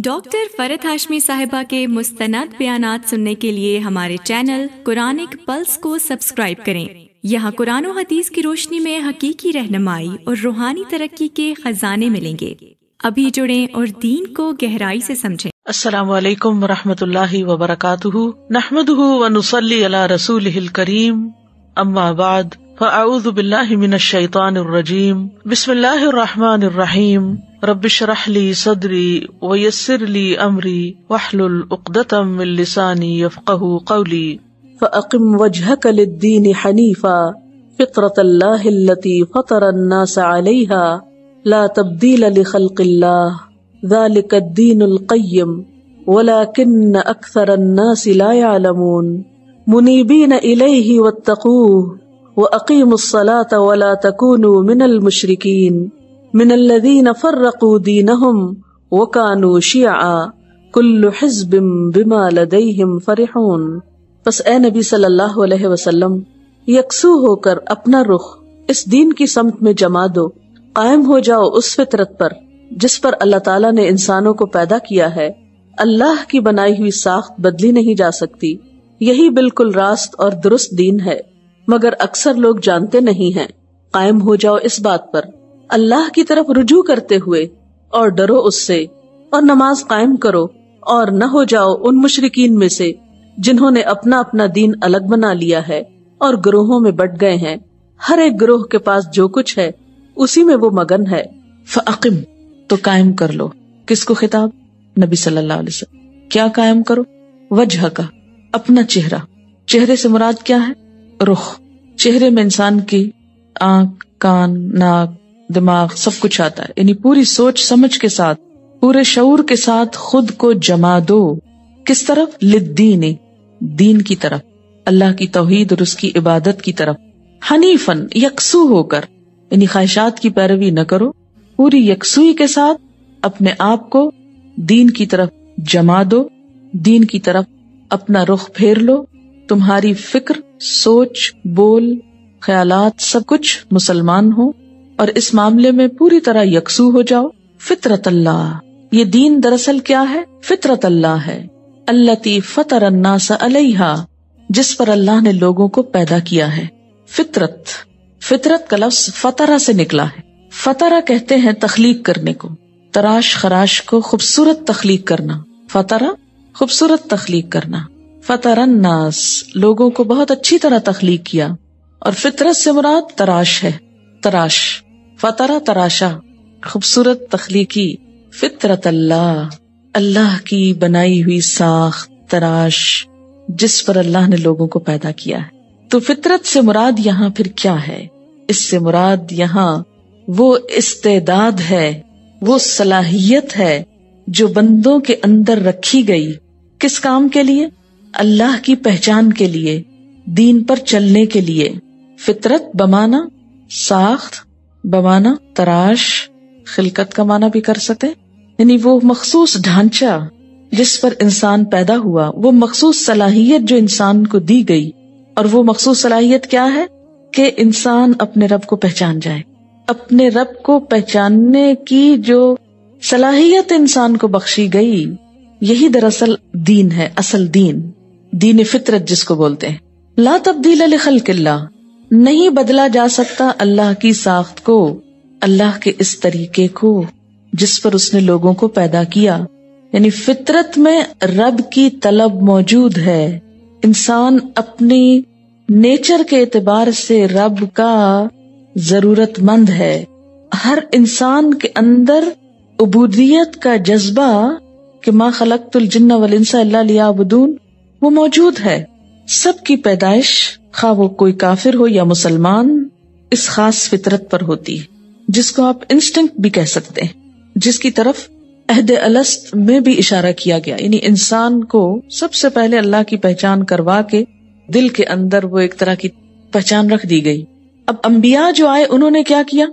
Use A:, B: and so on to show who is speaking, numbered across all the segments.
A: Doctor فرحت ہاشمی صاحبہ کے مستند بیانات سننے کے لیے ہمارے چینل قرآنک پلس کو سبسکرائب کریں۔ یہاں قرآن و حدیث کی روشنی میں حقیقی رہنمائی اور روحانی ترقی کے خزانے ملیں گے۔ ابھی جڑیں اور دین کو گہرائی سے سمجھیں۔
B: السلام علیکم ورحمۃ اللہ وبرکاتہ، نحمدہ ونصلی علی رسولہ الکریم، اما بعد فاعوذ باللہ من الشیطان الرجیم، بسم اللہ الرحمن الرحیم، رب اشرح لی صدری ویسر لی امری واحلل عقدۃ من لسانی یفقہوا قولی۔
C: فأقم وجهك للدين حنيفا فطرة الله التي فطر الناس عليها لا تبديل لخلق الله ذلك الدين القيم ولكن أكثر الناس لا يعلمون منيبين إليه واتقوه وأقيموا الصلاة ولا تكونوا من المشركين من الذين فرقوا دينهم وكانوا شيعا كل حزب بما لديهم فرحون۔ پس اے نبی صلی اللہ علیہ وسلم، یکسو ہو کر اپنا رخ اس دین کی سمت میں جما دو، قائم ہو جاؤ اس فطرت پر جس پر اللہ تعالیٰ نے انسانوں کو پیدا کیا ہے۔ اللہ کی بنائی ہوئی ساخت بدلی نہیں جا سکتی، یہی بالکل راست اور درست دین ہے، مگر اکثر لوگ جانتے نہیں ہیں۔ قائم ہو جاؤ اس بات پر، اللہ کی طرف رجوع کرتے ہوئے، اور ڈرو اس سے، اور نماز قائم کرو، اور نہ ہو جاؤ ان مشرکین میں سے جنہوں نے اپنا اپنا دین الگ بنا لیا ہے اور گروہوں میں بٹ گئے ہیں۔ ہر ایک گروہ کے پاس جو کچھ ہے اسی میں وہ مگن ہے۔
B: فاقم، تو قائم کر لو۔ کس کو خطاب؟ نبی صلی اللہ علیہ وسلم۔ کیا قائم کرو؟ وجہ کا، اپنا چہرہ۔ چہرے سے مراد کیا ہے؟ رخ۔ چہرے میں انسان کی آنکھ، کان، ناک، دماغ سب کچھ آتا ہے، یعنی پوری سوچ سمجھ کے ساتھ، پورے شعور کے ساتھ خود کو جما دو۔ کس طرف؟ للدین، دین کی طرف، اللہ کی توحید اور اس کی عبادت کی طرف۔ حنیفن، یکسو ہو کر، یعنی خواہشات کی پیروی نہ کرو، پوری یکسوئی کے ساتھ اپنے آپ کو دین کی طرف جما دو، دین کی طرف اپنا رخ پھیر لو۔ تمہاری فکر، سوچ، بول، خیالات سب کچھ مسلمان ہو، اور اس معاملے میں پوری طرح یکسو ہو جاؤ۔ فطرت اللہ، یہ دین دراصل کیا ہے؟ فطرت اللہ ہے، التی فطر الناس علیہا، جس پر اللہ نے لوگوں کو پیدا کیا ہے۔ فطرت، فطرت کا لفظ فطرہ سے نکلا ہے۔ فطرہ کہتے ہیں تخلیق کرنے کو، تراش خراش کو خوبصورت تخلیق کرنا۔ فطرہ، خوبصورت تخلیق کرنا۔ فطر الناس، لوگوں کو بہت اچھی طرح تخلیق کیا، اور فطرت سے مراد تراش ہے، تراش۔ فطرہ، تراشا، خوبصورت تخلیقی۔ فطرت اللہ، اللہ کی بنائی ہوئی ساخت، تراش، جس پر اللہ نے لوگوں کو پیدا کیا ہے۔ تو فطرت سے مراد یہاں پھر کیا ہے؟ اس سے مراد یہاں وہ استعداد ہے، وہ صلاحیت ہے جو بندوں کے اندر رکھی گئی۔ کس کام کے لیے؟ اللہ کی پہچان کے لیے، دین پر چلنے کے لیے۔ فطرت بمانا ساخت، بمانا تراش، خلقت کا معنی بھی کر سکتے، یعنی وہ مخصوص ڈھانچہ جس پر انسان پیدا ہوا، وہ مخصوص صلاحیت جو انسان کو دی گئی۔ اور وہ مخصوص صلاحیت کیا ہے؟ کہ انسان اپنے رب کو پہچان جائے۔ اپنے رب کو پہچاننے کی جو صلاحیت انسان کو بخشی گئی، یہی دراصل دین ہے، اصل دین، دین فطرت جس کو بولتے ہیں۔ لا تبدیل لخلق اللہ، نہیں بدلا جا سکتا اللہ کی ساخت کو، اللہ کے اس طریقے کو جس پر اس نے لوگوں کو پیدا کیا۔ یعنی فطرت میں رب کی طلب موجود ہے، انسان اپنی نیچر کے اعتبار سے رب کا ضرورت مند ہے۔ ہر انسان کے اندر عبودیت کا جذبہ کہ ما خلقت الجن والانس الا لیعبدون وہ موجود ہے۔ سب کی پیدائش، خواہ وہ کوئی کافر ہو یا مسلمان، اس خاص فطرت پر ہوتی ہے جس کو آپ انسٹنکٹ بھی کہہ سکتے ہیں، جس کی طرف عہد الست میں بھی اشارہ کیا گیا۔ یعنی انسان کو سب سے پہلے اللہ کی پہچان کروا کے دل کے اندر وہ ایک طرح کی پہچان رکھ دی گئی۔ اب انبیاء جو آئے انہوں نے کیا کیا؟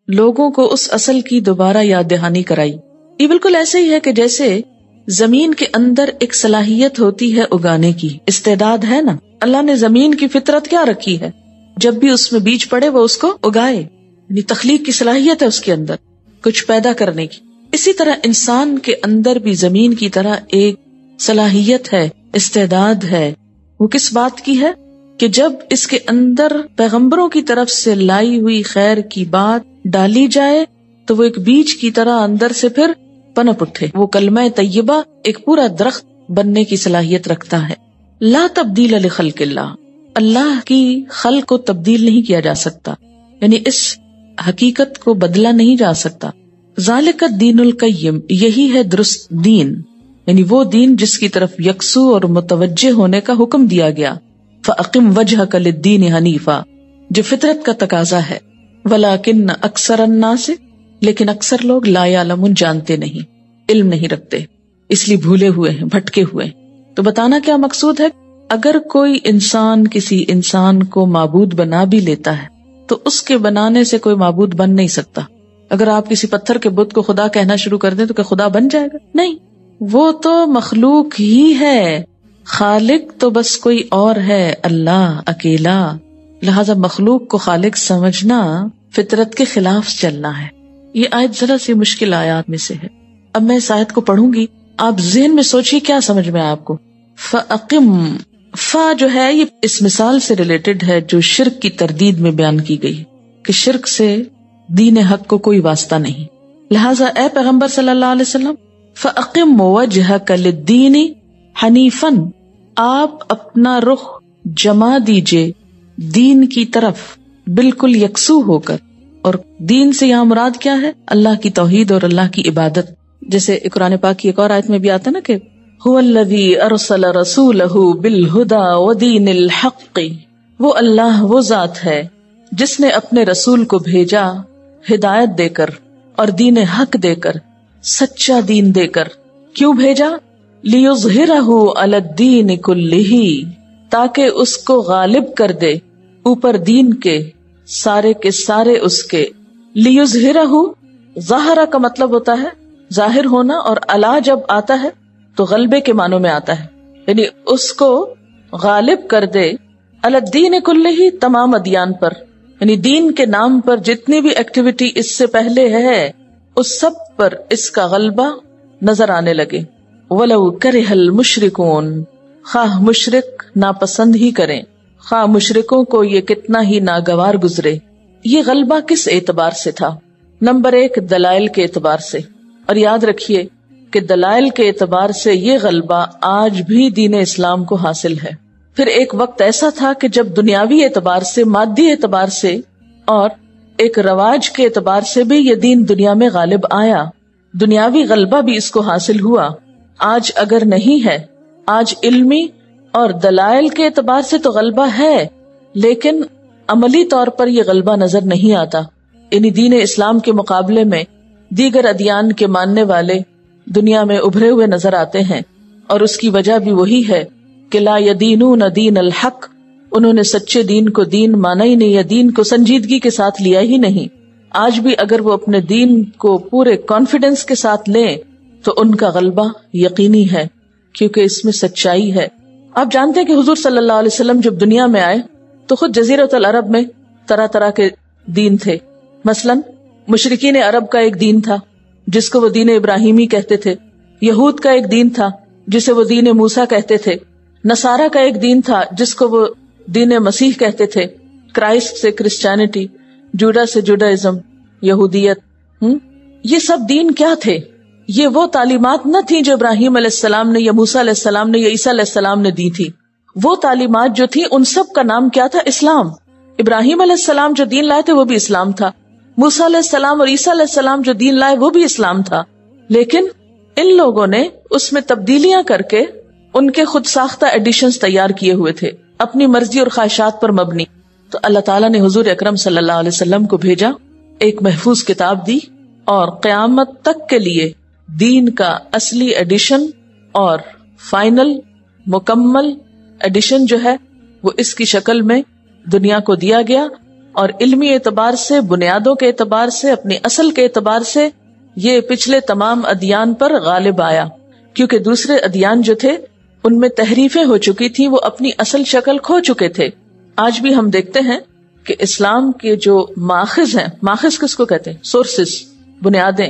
B: لوگوں کو اس اصل کی دوبارہ یاد دہانی کرائی۔ یہ بالکل ایسے ہی ہے کہ جیسے زمین کے اندر ایک صلاحیت ہوتی ہے اگانے کی، استعداد ہے نا، اللہ نے زمین کی فطرت کیا رکھی ہے؟ جب بھی اس میں بیج پڑے وہ اس کو اگائے، یعنی تخلیق کی صلاحیت ہے اس کے اندر، کچھ پیدا کرنے کی۔ اسی طرح انسان کے اندر بھی زمین کی طرح ایک صلاحیت ہے، استعداد ہے. وہ کس بات کی ہے؟ کہ جب اس کے اندر پیغمبروں کی طرف سے لائی ہوئی خیر کی بات ڈالی جائے تو وہ ایک بیج کی طرح اندر سے پھر پنپ اٹھے. وہ کلمہ طیبہ ایک پورا درخت بننے کی صلاحیت رکھتا ہے. لا تبدیل لخلق اللہ، اللہ کی خلق کو تبدیل نہیں کیا جا سکتا، یعنی اس حقیقت کو بدلا نہیں جا سکتا. ذالک الدین القیم، یہی ہے درست دین، یعنی وہ دین جس کی طرف یکسو اور متوجہ ہونے کا حکم دیا گیا. فَأَقِمْ وَجْهَكَ لِلدِّينِ حَنِيفًا، جو فطرت کا تقاضا ہے. وَلَكِنَّ أَكْثَرَ النَّاسِ، لیکن اکثر لوگ لا يعلمون، جانتے نہیں، علم نہیں رکھتے، اس لیے بھولے ہوئے ہیں، بھٹکے ہوئے ہیں. تو بتانا کیا مقصود ہے؟ اگر کوئی انسان کسی انسان کو معبود بنا بھی لیتا ہے تو اس کے بنانے سے کوئی معبود بن نہیں سکتا. اگر آپ کسی پتھر کے بت کو خدا کہنا شروع کر دیں تو کیا خدا بن جائے گا؟ نہیں، وہ تو مخلوق ہی ہے. خالق تو بس کوئی اور ہے، اللہ اکیلا. لہذا مخلوق کو خالق سمجھنا فطرت کے خلاف چلنا ہے. یہ آیت ذرا سی مشکل آیات میں سے ہے. اب میں اس آیت کو پڑھوں گی، آپ ذہن میں سوچیے کیا سمجھ میں آپ کو. فَأَقِمْ، فا جو ہے یہ اس مثال سے ریلیٹڈ ہے جو شرک کی تردید میں بیان کی گئی کہ شرک سے دین حق کو کوئی واسطہ نہیں. لہٰذا اے پیغمبر صلی اللہ علیہ وسلم، فَأَقِمْ وَجْهَكَ لِلدِّينِ حَنِيفًا، آپ اپنا رخ جما دیجئے دین کی طرف بالکل یکسو ہو کر. اور دین سے یہاں مراد کیا ہے؟ اللہ کی توحید اور اللہ کی عبادت. جیسے قرآن پاک کی ایک اور آیت میں بھی آتا نا کہ هُوَ الَّذِي أَرْسَلَ رَسُولَهُ بِالْهُدَى وَدِينِ الْحَقِّ، وہ اللہ وہ ذات ہے جس نے اپنے رسول کو بھیجا ہدایت دے کر اور دین حق دے کر، سچا دین دے کر. کیوں بھیجا؟ لِيُظْهِرَهُ عَلَى الدِّينِ كُلِّهِ، تاکہ اس کو غالب کر دے اوپر دین کے سارے اس کے. لِيُظْهِرَهُ، ظاہرہ کا مطلب ہوتا ہے ظاہر ہونا، اور علا جب آتا ہے تو غلبے کے معنوں میں آتا ہے، یعنی اس کو غالب کر دے. علی الدین کلہ، تمام ادیان پر، یعنی دین کے نام پر جتنی بھی ایکٹیویٹی اس سے پہلے ہے اس سب پر اس کا غلبہ نظر آنے لگے. وَلَوْ كَرِهَ الْمُشْرِكُونَ، خواہ مشرک ناپسند ہی کریں، خواہ مشرکوں کو یہ کتنا ہی ناگوار گزرے. یہ غلبہ کس اعتبار سے تھا؟ نمبر 1 دلائل کے اعتبار سے. اور یاد رکھیے کہ دلائل کے اعتبار سے یہ غلبہ آج بھی دین اسلام کو حاصل ہے. پھر ایک وقت ایسا تھا کہ جب دنیاوی اعتبار سے، مادی اعتبار سے اور ایک رواج کے اعتبار سے بھی یہ دین دنیا میں غالب آیا، دنیاوی غلبہ بھی اس کو حاصل ہوا. آج اگر نہیں ہے، آج علمی اور دلائل کے اعتبار سے تو غلبہ ہے، لیکن عملی طور پر یہ غلبہ نظر نہیں آتا. یعنی دین اسلام کے مقابلے میں دیگر ادیان کے ماننے والے دنیا میں ابھرے ہوئے نظر آتے ہیں، اور اس کی وجہ بھی وہی ہے کہ لا یدینون دین الحق، انہوں نے سچے دین کو دین مانا ہی نہیں، یا دین کو سنجیدگی کے ساتھ لیا ہی نہیں. آج بھی اگر وہ اپنے دین کو پورے کانفیڈنس کے ساتھ لیں تو ان کا غلبہ یقینی ہے، کیونکہ اس میں سچائی ہے. آپ جانتے ہیں کہ حضور صلی اللہ علیہ وسلم جب دنیا میں آئے تو خود جزیرۃ العرب میں طرح طرح کے دین تھے. مثلاً مشرکین عرب کا ایک دین تھا جس کو وہ دین ابراہیمی کہتے تھے، یہود کا ایک دین تھا جسے وہ دین موسیٰ کہتے تھے، نصارہ کا ایک دین تھا جس کو وہ دین مسیح کہتے تھے، کرائسٹ سے کرسچینٹی، جوڈا سے جوڈائزم، یہودیت. یہ سب دین کیا تھے؟ یہ وہ تعلیمات نہ تھیں جو ابراہیم علیہ السلام نے یا موسیٰ علیہ السلام نے یا عیسیٰ علیہ السلام نے دی تھی. وہ تعلیمات جو تھی ان سب کا نام کیا تھا؟ اسلام. ابراہیم علیہ السلام جو دین لائے تھے وہ بھی اسلام تھا، موسیٰ علیہ السلام اور عیسیٰ علیہ السلام جو دین لائے وہ بھی اسلام تھا. لیکن ان لوگوں نے اس میں تبدیلیاں کر کے ان کے خود ساختہ ایڈیشنز تیار کیے ہوئے تھے، اپنی مرضی اور خواہشات پر مبنی. تو اللہ تعالیٰ نے حضور اکرم صلی اللہ علیہ وسلم کو بھیجا، ایک محفوظ کتاب دی، اور قیامت تک کے لیے دین کا اصلی ایڈیشن اور فائنل مکمل ایڈیشن جو ہے وہ اس کی شکل میں دنیا کو دیا گیا. اور علمی اعتبار سے، بنیادوں کے اعتبار سے، اپنی اصل کے اعتبار سے یہ پچھلے تمام ادیان پر غالب آیا، کیونکہ دوسرے ادیان جو تھے ان میں تحریفیں ہو چکی تھی، وہ اپنی اصل شکل کھو چکے تھے. آج بھی ہم دیکھتے ہیں کہ اسلام کے جو ماخذ ہیں، ماخذ کس کو کہتے ہیں؟ سورسز، بنیادیں،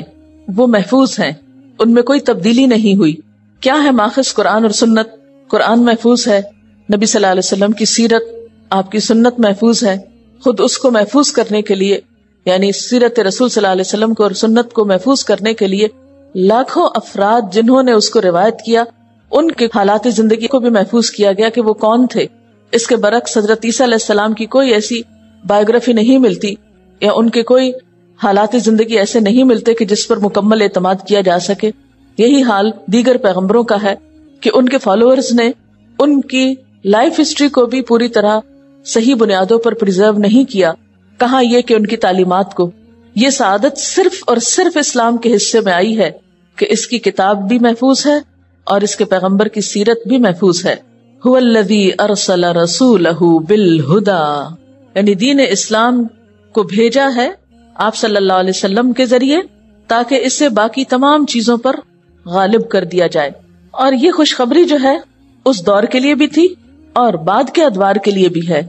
B: وہ محفوظ ہیں، ان میں کوئی تبدیلی نہیں ہوئی. کیا ہے ماخذ؟ قرآن اور سنت. قرآن محفوظ ہے، نبی صلی اللہ علیہ وسلم کی سیرت، آپ کی سنت محفوظ ہے. خود اس کو محفوظ کرنے کے لیے، یعنی سیرت رسول صلی اللہ علیہ وسلم کو اور سنت کو محفوظ کرنے کے لیے لاکھوں افراد جنہوں نے اس کو روایت کیا، ان کے حالات زندگی کو بھی محفوظ کیا گیا کہ وہ کون تھے. اس کے برعکس حضرت عیسیٰ علیہ السلام کی کوئی ایسی بایوگرافی نہیں ملتی، یا ان کے کوئی حالات زندگی ایسے نہیں ملتے کہ جس پر مکمل اعتماد کیا جا سکے. یہی حال دیگر پیغمبروں کا ہے کہ ان کے فالوورز نے ان کی لائف ہسٹری کو بھی پوری طرح صحیح بنیادوں پر پریزرو نہیں کیا. کہاں یہ کہ ان کی تعلیمات کو. یہ سعادت صرف اور صرف اسلام کے حصے میں آئی ہے کہ اس کی کتاب بھی محفوظ ہے اور اس کے پیغمبر کی سیرت بھی محفوظ ہے. هو الذی ارسل رسولہ بالہدی، یعنی دین اسلام کو بھیجا ہے آپ صلی اللہ علیہ وسلم کے ذریعے تاکہ اسے باقی تمام چیزوں پر غالب کر دیا جائے. اور یہ خوشخبری جو ہے اس دور کے لیے بھی تھی اور بعد کے ادوار کے لیے بھی ہے،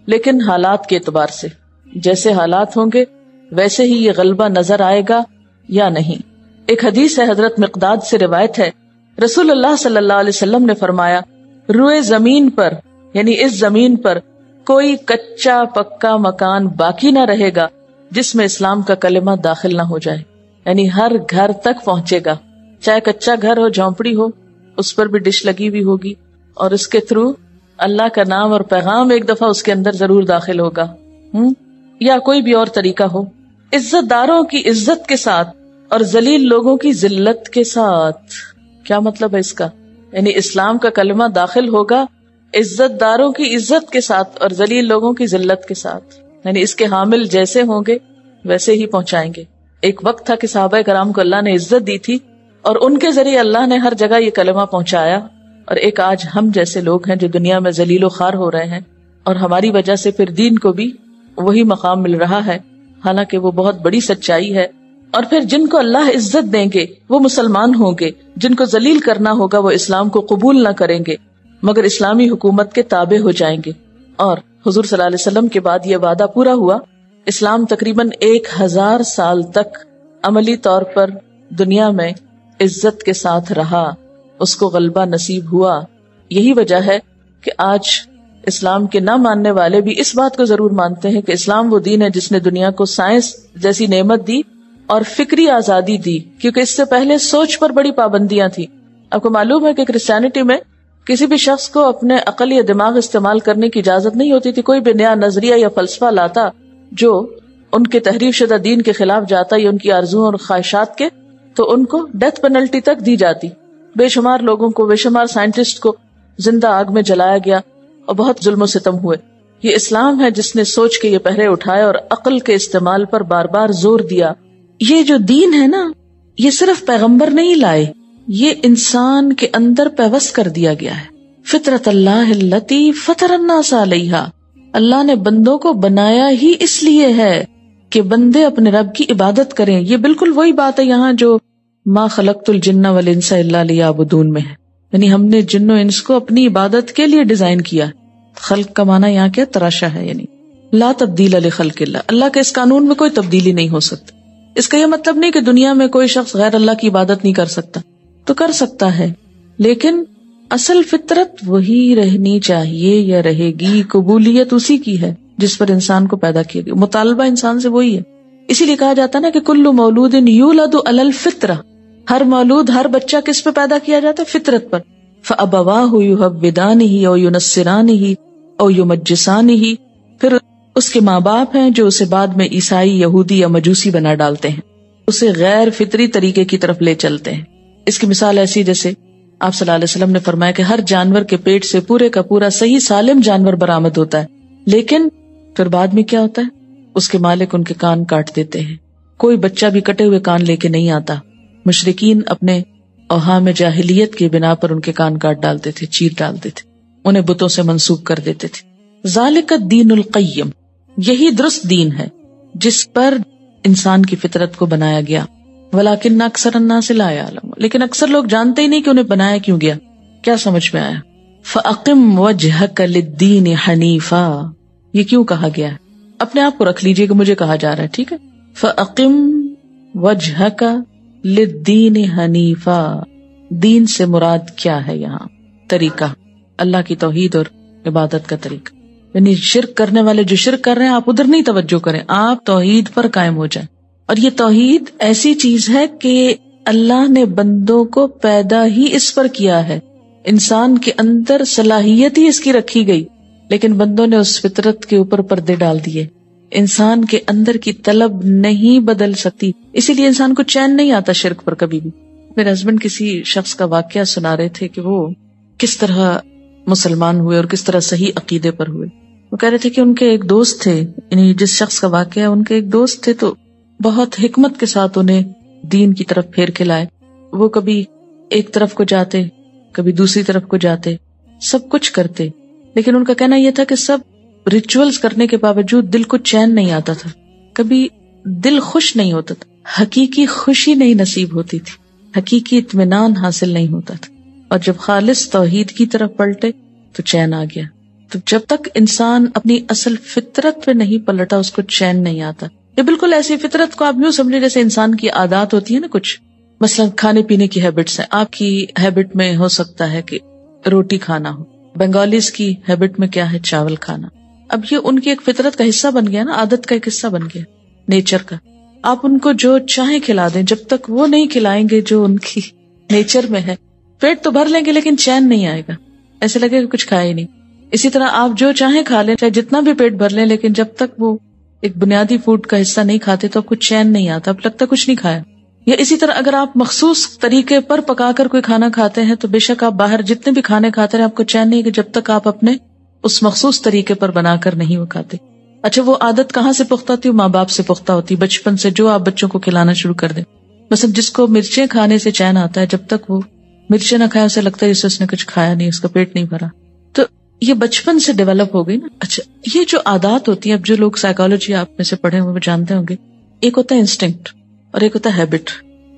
B: لیکن حالات کے اعتبار سے جیسے حالات ہوں گے ویسے ہی یہ غلبہ نظر آئے گا یا نہیں. ایک حدیث ہے، حضرت مقداد سے روایت ہے، رسول اللہ صلی اللہ علیہ وسلم نے فرمایا، روئے زمین پر یعنی اس زمین پر کوئی کچا پکا مکان باقی نہ رہے گا جس میں اسلام کا کلمہ داخل نہ ہو جائے. یعنی ہر گھر تک پہنچے گا، چاہے کچا گھر ہو، جھونپڑی ہو، اس پر بھی ڈش لگی ہوئی ہوگی اور اس کے تھرو اللہ کا نام اور پیغام ایک دفعہ اس کے اندر ضرور داخل ہوگا. یا کوئی بھی اور طریقہ ہو، عزت داروں کی عزت کے ساتھ اور ذلیل لوگوں کی ذلت کے ساتھ. کیا مطلب ہے اس کا؟ یعنی اسلام کا کلمہ داخل ہوگا عزت داروں کی عزت کے ساتھ اور ذلیل لوگوں کی ذلت کے ساتھ، یعنی اس کے حامل جیسے ہوں گے ویسے ہی پہنچائیں گے. ایک وقت تھا کہ صحابہ کرام کو اللہ نے عزت دی تھی اور ان کے ذریعے اللہ نے ہر جگہ یہ کلمہ پہنچایا، اور ایک آج ہم جیسے لوگ ہیں جو دنیا میں ذلیل و خوار ہو رہے ہیں، اور ہماری وجہ سے پھر دین کو بھی وہی مقام مل رہا ہے، حالانکہ وہ بہت بڑی سچائی ہے. اور پھر جن کو اللہ عزت دیں گے وہ مسلمان ہوں گے، جن کو ذلیل کرنا ہوگا وہ اسلام کو قبول نہ کریں گے مگر اسلامی حکومت کے تابع ہو جائیں گے. اور حضور صلی اللہ علیہ وسلم کے بعد یہ وعدہ پورا ہوا. اسلام تقریباً 1000 سال تک عملی طور پر دنیا میں عزت کے ساتھ رہا، اس کو غلبہ نصیب ہوا. یہی وجہ ہے کہ آج اسلام کے نہ ماننے والے بھی اس بات کو ضرور مانتے ہیں کہ اسلام وہ دین ہے جس نے دنیا کو سائنس جیسی نعمت دی اور فکری آزادی دی، کیونکہ اس سے پہلے سوچ پر بڑی پابندیاں تھیں. آپ کو معلوم ہے کہ کرسچینٹی میں کسی بھی شخص کو اپنے عقل یا دماغ استعمال کرنے کی اجازت نہیں ہوتی تھی. کوئی بھی نیا نظریہ یا فلسفہ لاتا جو ان کے تحریف شدہ دین کے خلاف جاتا یا ان کی آرزوؤں اور خواہشات کے، تو ان کو ڈیتھ پینلٹی تک دی جاتی. بے شمار لوگوں کو، بے شمار سائنٹسٹ کو زندہ آگ میں جلایا گیا اور بہت ظلم و ستم ہوئے. یہ اسلام ہے جس نے سوچ کے یہ پہرے اٹھائے اور عقل کے استعمال پر بار بار زور دیا. یہ جو دین ہے نا، یہ صرف پیغمبر نہیں لائے، یہ انسان کے اندر پیوست کر دیا گیا ہے. فطرت اللہ التی فطر الناس علیہا، اللہ نے بندوں کو بنایا ہی اس لیے ہے کہ بندے اپنے رب کی عبادت کریں. یہ بالکل وہی بات ہے یہاں جو ما خلقت الجن والانس الا لیعبدون میں ہے، یعنی ہم نے جن و انس کو اپنی عبادت کے لیے ڈیزائن کیا. خلق کا معنی یہاں کیا؟ تراشا ہے، یعنی لا تبدیل لخلق اللہ، اللہ کے اس قانون میں کوئی تبدیلی نہیں ہو سکتی. اس کا یہ مطلب نہیں کہ دنیا میں کوئی شخص غیر اللہ کی عبادت نہیں کر سکتا، تو کر سکتا ہے، لیکن اصل فطرت وہی رہنی چاہیے یا رہے گی. قبولیت اسی کی ہے جس پر انسان کو پیدا کیا گیا، مطالبہ انسان سے وہی ہے. اسی لیے کہا جاتا نا کہ کل مولود یولد علی الفطرہ، ہر مولود، ہر بچہ کس پہ پیدا کیا جاتا ہے؟ فطرت پر. فابواہ یحودانہ او ینصرانہ او یمجسانہ، پھر اس کے ماں باپ ہیں جو اسے بعد میں عیسائی، یہودی یا مجوسی بنا ڈالتے ہیں، اسے غیر فطری طریقے کی طرف لے چلتے ہیں. اس کی مثال ایسی جیسے آپ صلی اللہ علیہ وسلم نے فرمایا کہ ہر جانور کے پیٹ سے پورے کا پورا صحیح سالم جانور برآمد ہوتا ہے، لیکن پھر بعد میں کیا ہوتا ہے؟ اس کے مالک ان کے کان کاٹ دیتے ہیں. کوئی بچہ بھی کٹے ہوئے کان لے کے نہیں آتا. مشرکین اپنے اوہام جاہلیت کی بنا پر ان کے کان کاٹ ڈالتے تھے، چیر ڈالتے تھے، انہیں بتوں سے منسوب کر دیتے تھے. ذالک الدین القیم، یہی درست دین ہے جس پر انسان کی فطرت کو بنایا گیا. ولیکن اکثر الناس لا یعلمون، لیکن اکثر لوگ جانتے ہی نہیں کہ انہیں بنایا کیوں گیا. کیا سمجھ میں آیا؟ فاقم وجہک للدین حنیفا، یہ کیوں کہا گیا ہے؟ اپنے آپ کو رکھ لیجئے کہ مجھے کہا جا رہا ہے، ٹھیک ہے. فاقم وجہک للدین حنیفا، دین سے مراد کیا ہے یہاں؟ طریقہ، اللہ کی توحید اور عبادت کا طریقہ. یعنی شرک کرنے والے جو شرک کر رہے ہیں آپ ادھر نہیں توجہ کریں، آپ توحید پر قائم ہو جائیں. اور یہ توحید ایسی چیز ہے کہ اللہ نے بندوں کو پیدا ہی اس پر کیا ہے، انسان کے اندر صلاحیت ہی اس کی رکھی گئی، لیکن بندوں نے اس فطرت کے اوپر پردے ڈال دیے. انسان کے اندر کی طلب نہیں بدل سکتی، اسی لیے انسان کو چین نہیں آتا شرک پر کبھی بھی. میرے ہسبینڈ کسی شخص کا واقعہ سنا رہے تھے کہ وہ کس طرح مسلمان ہوئے اور کس طرح صحیح عقیدے پر ہوئے. وہ کہہ رہے تھے کہ ان کے ایک دوست تھے، یعنی جس شخص کا واقعہ ہے ان کے ایک دوست تھے، تو بہت حکمت کے ساتھ انہیں دین کی طرف پھیر کے لائے. وہ کبھی ایک طرف کو جاتے، کبھی دوسری طرف کو جاتے، سب کچھ کرتے، لیکن ان کا کہنا یہ تھا کہ سب ریچولز کرنے کے باوجود دل کو چین نہیں آتا تھا، کبھی دل خوش نہیں ہوتا تھا، حقیقی خوشی نہیں نصیب ہوتی تھی، حقیقی اطمینان حاصل نہیں ہوتا تھا. اور جب خالص توحید کی طرف پلٹے تو چین آ گیا. تو جب تک انسان اپنی اصل فطرت پہ نہیں پلٹا اس کو چین نہیں آتا. یہ بالکل ایسی فطرت کو آپ یوں سمجھے جیسے انسان کی عادات ہوتی ہے نا، کچھ مثلا کھانے پینے کی ہیبٹس ہیں. آپ کی ہیبٹ میں ہو سکتا ہے کہ روٹی کھانا ہو، بنگالیز کی ہیبٹ میں کیا ہے، چاول کھانا. اب یہ ان کی ایک فطرت کا حصہ بن گیا نا، عادت کا ایک حصہ بن گیا، نیچر کا. آپ ان کو جو چاہیں کھلا دیں، جب تک وہ نہیں کھلائیں گے جو ان کی نیچر میں ہے، پیٹ تو بھر لیں گے لیکن چین نہیں آئے گا، ایسے لگے کہ کچھ کھایا ہی نہیں. اسی طرح آپ جو چاہیں کھا لیں، چاہے جتنا بھی پیٹ بھر لیں، لیکن جب تک وہ ایک بنیادی فوڈ کا حصہ نہیں کھاتے تو آپ کو چین نہیں آتا، اب لگتا کچھ نہیں کھایا. یا اسی طرح اگر آپ مخصوص طریقے پر پکا کر کوئی کھانا کھاتے ہیں تو بے شک آپ باہر جتنے بھی کھانے کھاتے ہیں آپ کو چین نہیں کہ جب تک آپ اپنے اس مخصوص طریقے پر بنا کر نہیں وہ کھاتے. اچھا، وہ عادت کہاں سے پختہ ہوتی ہے؟ ماں باپ سے پختہ ہوتی، بچپن سے جو آپ بچوں کو کھلانا شروع کر دیں. مثلا جس کو مرچیں کھانے سے چین آتا ہے، جب تک وہ مرچیں نہ کھائے اسے لگتا ہے جیسے اس نے کچھ کھایا نہیں، اس کا پیٹ نہیں بھرا. تو یہ بچپن سے ڈیولپ ہو گئی نا. اچھا، یہ جو عادات ہوتی ہیں، اب جو لوگ سائیکالوجی آپ میں سے پڑھے ہوئے وہ جانتے ہوں گے، ایک ہوتا ہے انسٹنکٹ اور ایک ہوتا ہے ہیبٹ.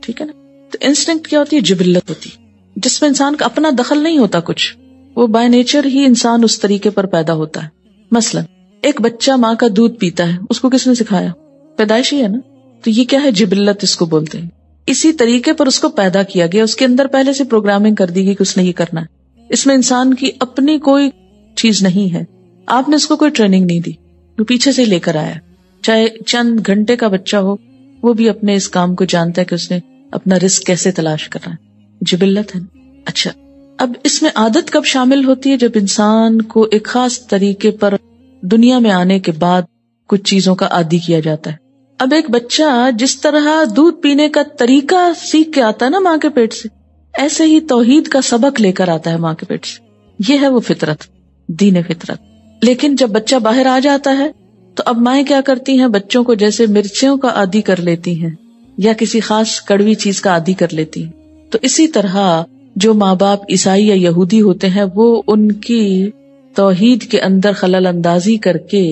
B: ٹھیک ہے نا؟ تو انسٹنکٹ کیا ہوتی ہے؟ جبلت ہوتی ہے، جس میں انسان کا اپنا دخل نہیں ہوتا کچھ، وہ بائی نیچر ہی انسان اس طریقے پر پیدا ہوتا ہے. مثلا ایک بچہ ماں کا دودھ پیتا ہے، اس کو کس نے سکھایا؟ پیدائشی ہے نا. تو یہ کیا ہے؟ جبلت اس کو بولتے ہیں. اسی طریقے پر اس کو پیدا کیا گیا، اس کے اندر پہلے سے پروگرامنگ کر دی گئی کہ اس نے یہ کرنا ہے. اس میں انسان کی اپنی کوئی چیز نہیں ہے، آپ نے اس کو کوئی ٹریننگ نہیں دی، وہ پیچھے سے لے کر آیا. چاہے چند گھنٹے کا بچہ ہو، وہ بھی اپنے اس کام کو جانتا ہے کہ اس نے اپنا رزق کیسے تلاش کرنا ہے. جبلت ہے. اچھا، اب اس میں عادت کب شامل ہوتی ہے؟ جب انسان کو ایک خاص طریقے پر دنیا میں آنے کے بعد کچھ چیزوں کا عادی کیا جاتا ہے. اب ایک بچہ جس طرح دودھ پینے کا طریقہ سیکھ کے آتا ہے نا ماں کے پیٹ سے، ایسے ہی توحید کا سبق لے کر آتا ہے ماں کے پیٹ سے. یہ ہے وہ فطرت، دین فطرت. لیکن جب بچہ باہر آ جاتا ہے تو اب مائیں کیا کرتی ہیں؟ بچوں کو جیسے مرچیوں کا عادی کر لیتی ہیں یا کسی خاص کڑوی چیز کا عادی کر لیتی ہیں. تو اسی طرح جو ماں باپ عیسائی یا یہودی ہوتے ہیں، وہ ان کی توحید کے اندر خلل اندازی کر کے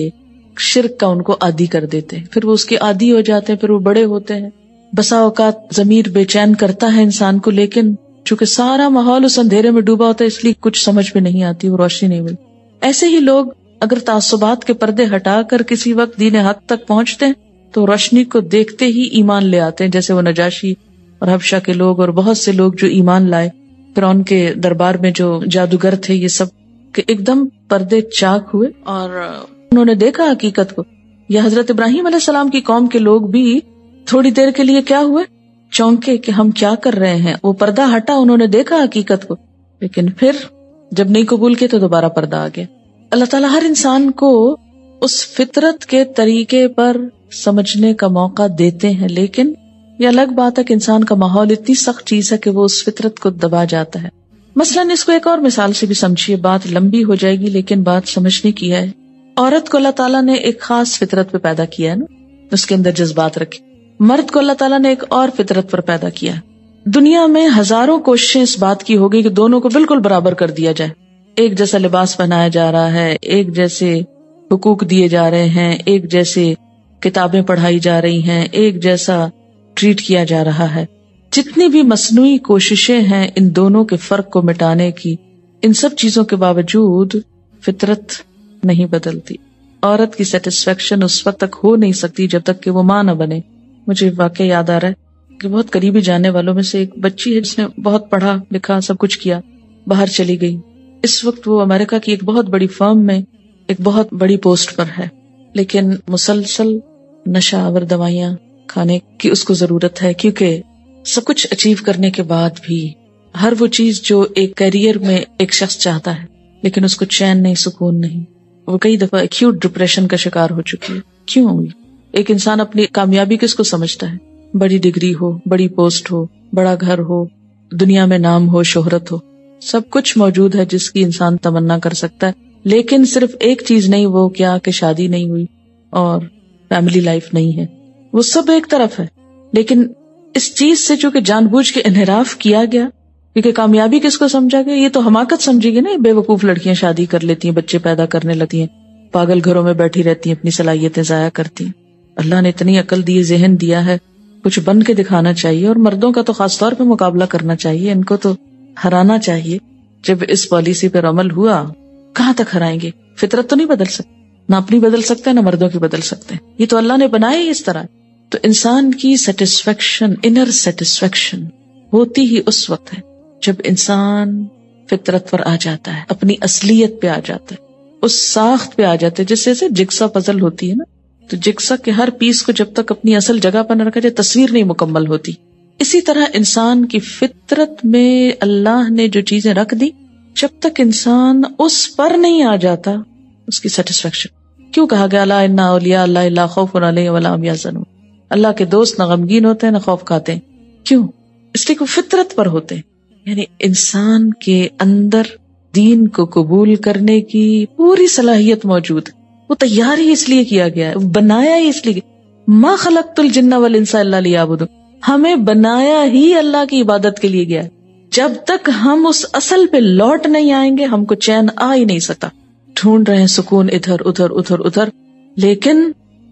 B: شرک کا ان کو عادی کر دیتے ہیں، پھر وہ اس کے عادی ہو جاتے ہیں، پھر وہ بڑے ہوتے ہیں. بسا اوقات ضمیر بے چین کرتا ہے انسان کو، لیکن چونکہ سارا ماحول اس اندھیرے میں ڈوبا ہوتا ہے اس لیے کچھ سمجھ میں نہیں آتی، وہ روشنی نہیں ملتی. ایسے ہی لوگ اگر تعصبات کے پردے ہٹا کر کسی وقت دین حق تک پہنچتے ہیں تو روشنی کو دیکھتے ہی ایمان لے آتے ہیں، جیسے وہ نجاشی اور حبشہ کے لوگ اور بہت سے لوگ جو ایمان لائے. فرعون کے دربار میں جو جادوگر تھے، یہ سب کہ ایک دم پردے چاک ہوئے اور انہوں نے دیکھا حقیقت کو. یا حضرت ابراہیم علیہ السلام کی قوم کے لوگ بھی تھوڑی دیر کے لیے کیا ہوئے؟ چونکے کہ ہم کیا کر رہے ہیں. وہ پردہ ہٹا، انہوں نے دیکھا حقیقت کو، لیکن پھر جب نہیں قبول کیا تو دوبارہ پردہ آ گیا. اللہ تعالیٰ ہر انسان کو اس فطرت کے طریقے پر سمجھنے کا موقع دیتے ہیں، لیکن یہ الگ بات ہے کہ انسان کا ماحول اتنی سخت چیز ہے کہ وہ اس فطرت کو دبا جاتا ہے. مثلاً اس کو ایک اور مثال سے بھی سمجھیے، بات لمبی ہو جائے گی لیکن بات سمجھنے کی ہے. عورت کو اللہ تعالیٰ نے ایک خاص فطرت پہ پیدا کیا ہے نا، اس کے اندر جذبات رکھے. مرد کو اللہ تعالیٰ نے ایک اور فطرت پر پیدا کیا. دنیا میں ہزاروں کوششیں اس بات کی ہو گئی کہ دونوں کو بالکل برابر کر دیا جائے. ایک جیسا لباس پہنایا جا رہا ہے، ایک جیسے حقوق دیے جا رہے ہیں، ایک جیسے کتابیں پڑھائی جا رہی ہیں، ایک جیسا ٹریٹ کیا جا رہا ہے. جتنی بھی مصنوعی کوششیں ہیں ان دونوں کے فرق کو مٹانے کی، ان سب چیزوں کے باوجود فطرت نہیں بدلتی. عورت کی سیٹسفیکشن اس وقت تک ہو نہیں سکتی جب تک کہ وہ ماں نہ بنے. مجھے واقعہ یاد آ رہا ہے کہ بہت قریبی جاننے والوں میں سے ایک بچی ہے جس نے بہت پڑھا لکھا سب کچھ کیا، باہر چلی گئی. اس وقت وہ امریکہ کی ایک بہت بڑی فرم میں ایک بہت بڑی پوسٹ پر ہے، لیکن مسلسل نشہ آور دوائیاں کھانے کی اس کو ضرورت ہے، کیونکہ سب کچھ اچیو کرنے کے بعد بھی ہر وہ چیز جو ایک کیریئر میں ایک شخص چاہتا ہے لیکن اس کو چین نہیں، سکون نہیں. وہ کئی دفعہ ایکیوٹ ڈپریشن کا شکار ہو چکی ہے. کیوں ہوئی؟ ایک انسان اپنی کامیابی کس کو سمجھتا ہے؟ بڑی ڈگری ہو، بڑی پوسٹ ہو، بڑا گھر ہو، دنیا میں نام ہو، شہرت ہو، سب کچھ موجود ہے جس کی انسان تمنا کر سکتا ہے، لیکن صرف ایک چیز نہیں، وہ کیا کہ شادی نہیں ہوئی اور فیملی لائف نہیں ہے. وہ سب ایک طرف ہے، لیکن اس چیز سے چونکہ جان بوجھ کے انحراف کیا گیا، کیونکہ کامیابی کس کو سمجھا گیا؟ یہ تو حماقت سمجھی گئی نا. بے وقوف لڑکیاں شادی کر لیتی ہیں، بچے پیدا کرنے لگتی ہیں، پاگل گھروں میں بیٹھی رہتی ہیں، اپنی صلاحیتیں ضائع کرتی ہیں. اللہ نے اتنی عقل دی، ذہن دیا ہے، کچھ بن کے دکھانا چاہیے، اور مردوں کا تو خاص طور پہ مقابلہ کرنا چاہیے، ان کو تو ہرانا چاہیے. جب اس پالیسی پر عمل ہوا، کہاں تک ہرائیں گے؟ فطرت تو نہیں بدل سکتے، نہ اپنی بدل سکتے نہ مردوں کی بدل سکتے. یہ تو اللہ نے بنائے ہی اس طرح. تو انسان کی سیٹسفیکشن، انر سیٹسفیکشن ہوتی ہی اس وقت ہے جب انسان فطرت پر آ جاتا ہے، اپنی اصلیت پہ آ جاتا ہے، اس ساخت پہ آ جاتے ہیں. جیسے جگسا پزل ہوتی ہے نا، تو جگسا کے ہر پیس کو جب تک اپنی اصل جگہ پر نہ رکھا جائے تصویر نہیں مکمل ہوتی. اسی طرح انسان کی فطرت میں اللہ نے جو چیزیں رکھ دی، جب تک انسان اس پر نہیں آ جاتا اس کی سیٹسفیکشن. کیوں کہا گیا الا ان اولیاء اللہ لا خوف علیہم ولا هم يحزنون؟ اللہ کے دوست نہ غمگین ہوتے ہیں نہ خوف کھاتے ہیں. کیوں؟ اس لیے کہ فطرت پر ہوتے ہیں. یعنی انسان کے اندر دین کو قبول کرنے کی پوری صلاحیت موجود ہے. وہ تیار ہی اس لیے کیا گیا ہے، بنایا ہی اس لیے. ما خلقت الجن والانس الا لیعبدون، ہمیں بنایا ہی اللہ کی عبادت کے لیے گیا ہے. جب تک ہم اس اصل پہ لوٹ نہیں آئیں گے ہم کو چین آ ہی نہیں سکتا. ڈھونڈ رہے ہیں سکون ادھر ادھر ادھر ادھر، لیکن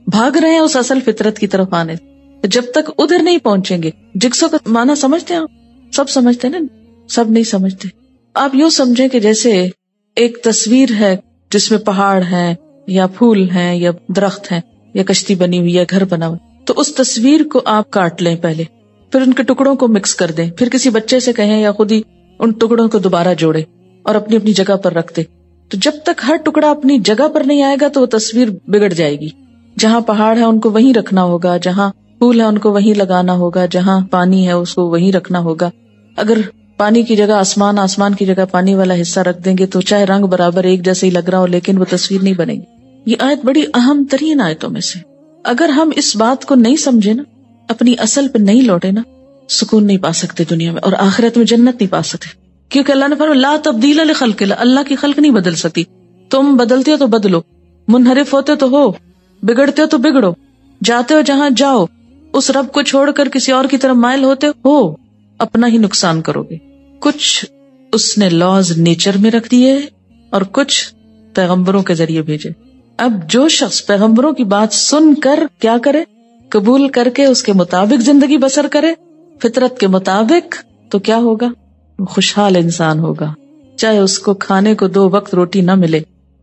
B: بھاگ رہے ہیں اس اصل فطرت کی طرف آنے. جب تک ادھر نہیں پہنچیں گے. جگسو کا معنی سمجھتے ہیں آپ؟ سب سمجھتے ہیں نا؟ سب نہیں سمجھتے. آپ یوں سمجھیں کہ جیسے ایک تصویر ہے جس میں پہاڑ ہیں یا پھول ہیں یا درخت ہیں یا کشتی بنی ہوئی یا گھر بنا ہوا، تو اس تصویر کو آپ کاٹ لیں پہلے، پھر ان کے ٹکڑوں کو مکس کر دیں، پھر کسی بچے سے کہیں یا خود ہی ان ٹکڑوں کو دوبارہ جوڑے اور اپنی اپنی جگہ پر رکھ دے. تو جب تک ہر ٹکڑا اپنی جگہ پر نہیں آئے گا تو وہ تصویر بگڑ جائے گی. جہاں پہاڑ ہے ان کو وہیں رکھنا ہوگا، جہاں پھول ہے ان کو وہیں لگانا ہوگا، جہاں پانی ہے اس کو وہیں رکھنا ہوگا. اگر پانی کی جگہ آسمان، آسمان کی جگہ پانی والا حصہ رکھ دیں گے تو چاہے رنگ برابر ایک جیسے ہی لگ رہا ہو لیکن وہ تصویر نہیں بنے گی. یہ آیت بڑی اہم ترین آیتوں میں سے. اگر ہم اس بات کو نہیں سمجھے نا، اپنی اصل پہ نہیں لوٹے نا، سکون نہیں پا سکتے دنیا میں، اور آخرت میں جنت نہیں پا سکتے. کیونکہ اللہ نے فرمایا لا تبدیل لخلق اللہ، اللہ کی خلق نہیں بدل سکتی. تم بدلتے ہو تو بدلو، منحرف ہوتے تو ہو، بگڑتے ہو تو بگڑو، جاتے ہو جہاں جاؤ، اس رب کو چھوڑ کر کسی اور کی طرف مائل ہوتے ہو، اپنا ہی نقصان کرو گے. کچھ اس نے لاز نیچر میں رکھ دیے اور کچھ پیغمبروں کے ذریعے بھیجے. اب جو شخص پیغمبروں کی بات سن کر کیا کرے، قبول کر کے اس کے مطابق زندگی بسر کرے، فطرت کے مطابق، تو کیا ہوگا؟ وہ خوشحال انسان ہوگا. چاہے اس کو کھانے کو 2 وقت روٹی نہ ملے،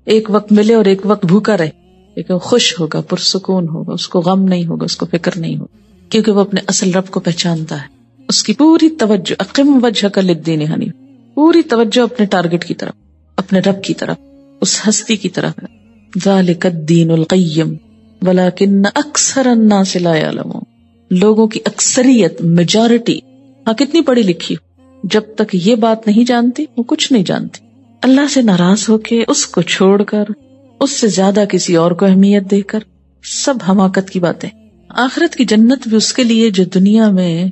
B: ایک وقت ملے اور ایک وقت بھوکا رہے، لیکن خوش ہوگا، پرسکون ہوگا، اس کو غم نہیں ہوگا، اس کو فکر نہیں ہوگا، کیونکہ وہ اپنے اصل رب کو پہچانتا ہے. اس کی پوری توجہ اقم وجہک للدین حنیف، پوری توجہ اپنے ٹارگٹ کی طرف، اپنے رب کی طرف، اس ہستی کی طرف ہے. ذالک الدین القیم ولکن اکثر الناس لا یعلمون. لوگوں کی اکثریت، میجورٹی، ہاں کتنی پڑھی لکھی، جب تک یہ بات نہیں جانتی وہ کچھ نہیں جانتی. اللہ سے ناراض ہو کے، اس کو چھوڑ کر، اس سے زیادہ کسی اور کو اہمیت دے کر، سب حماقت کی باتیں. آخرت کی جنت بھی اس کے لیے جو دنیا میں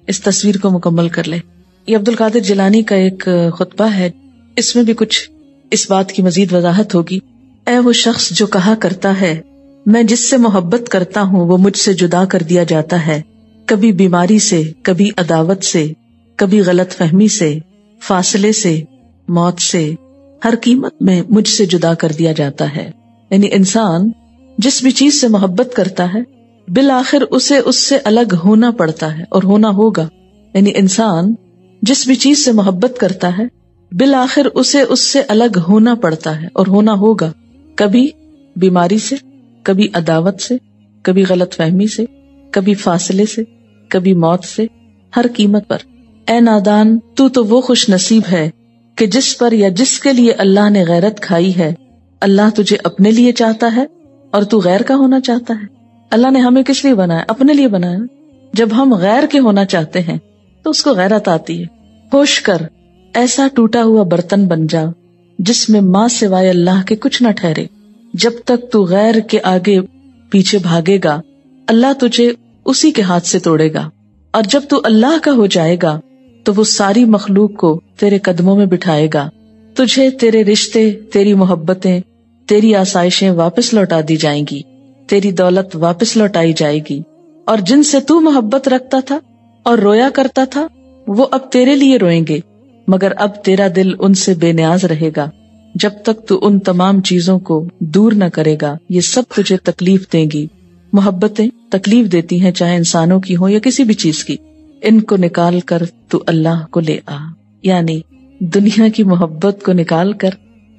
B: اس تصویر کو مکمل کر لے. یہ عبد القادر جیلانی کا ایک خطبہ ہے، اس میں بھی کچھ اس بات کی مزید وضاحت ہوگی. اے وہ شخص جو کہا کرتا ہے میں جس سے محبت کرتا ہوں وہ مجھ سے جدا کر دیا جاتا ہے، کبھی بیماری سے، کبھی عداوت سے، کبھی غلط فہمی سے، فاصلے سے، موت سے، ہر قیمت میں مجھ سے جدا کر دیا جاتا ہے. یعنی انسان جس بھی چیز سے محبت کرتا ہے بالآخر اسے اس سے الگ ہونا پڑتا ہے اور ہونا ہوگا. یعنی انسان جس بھی چیز سے محبت کرتا ہے بالآخر اسے اس سے الگ ہونا پڑتا ہے اور ہونا ہوگا. کبھی بیماری سے، کبھی عداوت سے، کبھی غلط فہمی سے، کبھی فاصلے سے، کبھی موت سے، ہر قیمت پر۔ اے نادان، تو وہ خوش نصیب ہے کہ جس پر یا جس کے لیے اللہ نے غیرت کھائی ہے۔ اللہ تجھے اپنے لیے چاہتا ہے اور تو غیر کا ہونا چاہتا ہے۔ اللہ نے ہمیں کس لیے بنایا؟ اپنے لیے بنایا۔ جب ہم غیر کے ہونا چاہتے ہیں تو اس کو غیرت آتی ہے۔ ہوش کر، ایسا ٹوٹا ہوا برتن بن جا جس میں ماں سوائے اللہ کے کچھ نہ ٹھہرے۔ جب تک تو غیر کے آگے پیچھے بھاگے گا، اللہ تجھے اسی کے ہاتھ سے توڑے گا، اور جب تو اللہ کا ہو جائے گا تو وہ ساری مخلوق کو تیرے قدموں میں بٹھائے گا۔ تجھے تیرے رشتے، تیری محبتیں، تیری آسائشیں واپس لوٹا دی جائیں گی، تیری دولت واپس لوٹائی جائے گی، اور جن سے تو محبت رکھتا تھا اور رویا کرتا تھا وہ اب تیرے لیے روئیں گے، مگر اب تیرا دل ان سے بے نیاز رہے گا۔ جب تک تو ان تمام چیزوں کو دور نہ کرے گا یہ سب تجھے تکلیف دیں گی۔ محبتیں تکلیف دیتی ہیں، چاہے انسانوں کی ہوں یا کسی بھی چیز کی۔ ان کو نکال کر تو اللہ کو لے آ، یعنی دنیا کی محبت کو نکال کر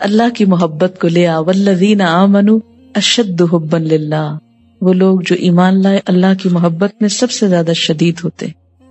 B: اللہ کی محبت کو لے آ۔ والذین آمنوا اشد حبا للہ، وہ لوگ جو ایمان لائے اللہ کی محبت میں سب سے زیادہ شدید ہوتے،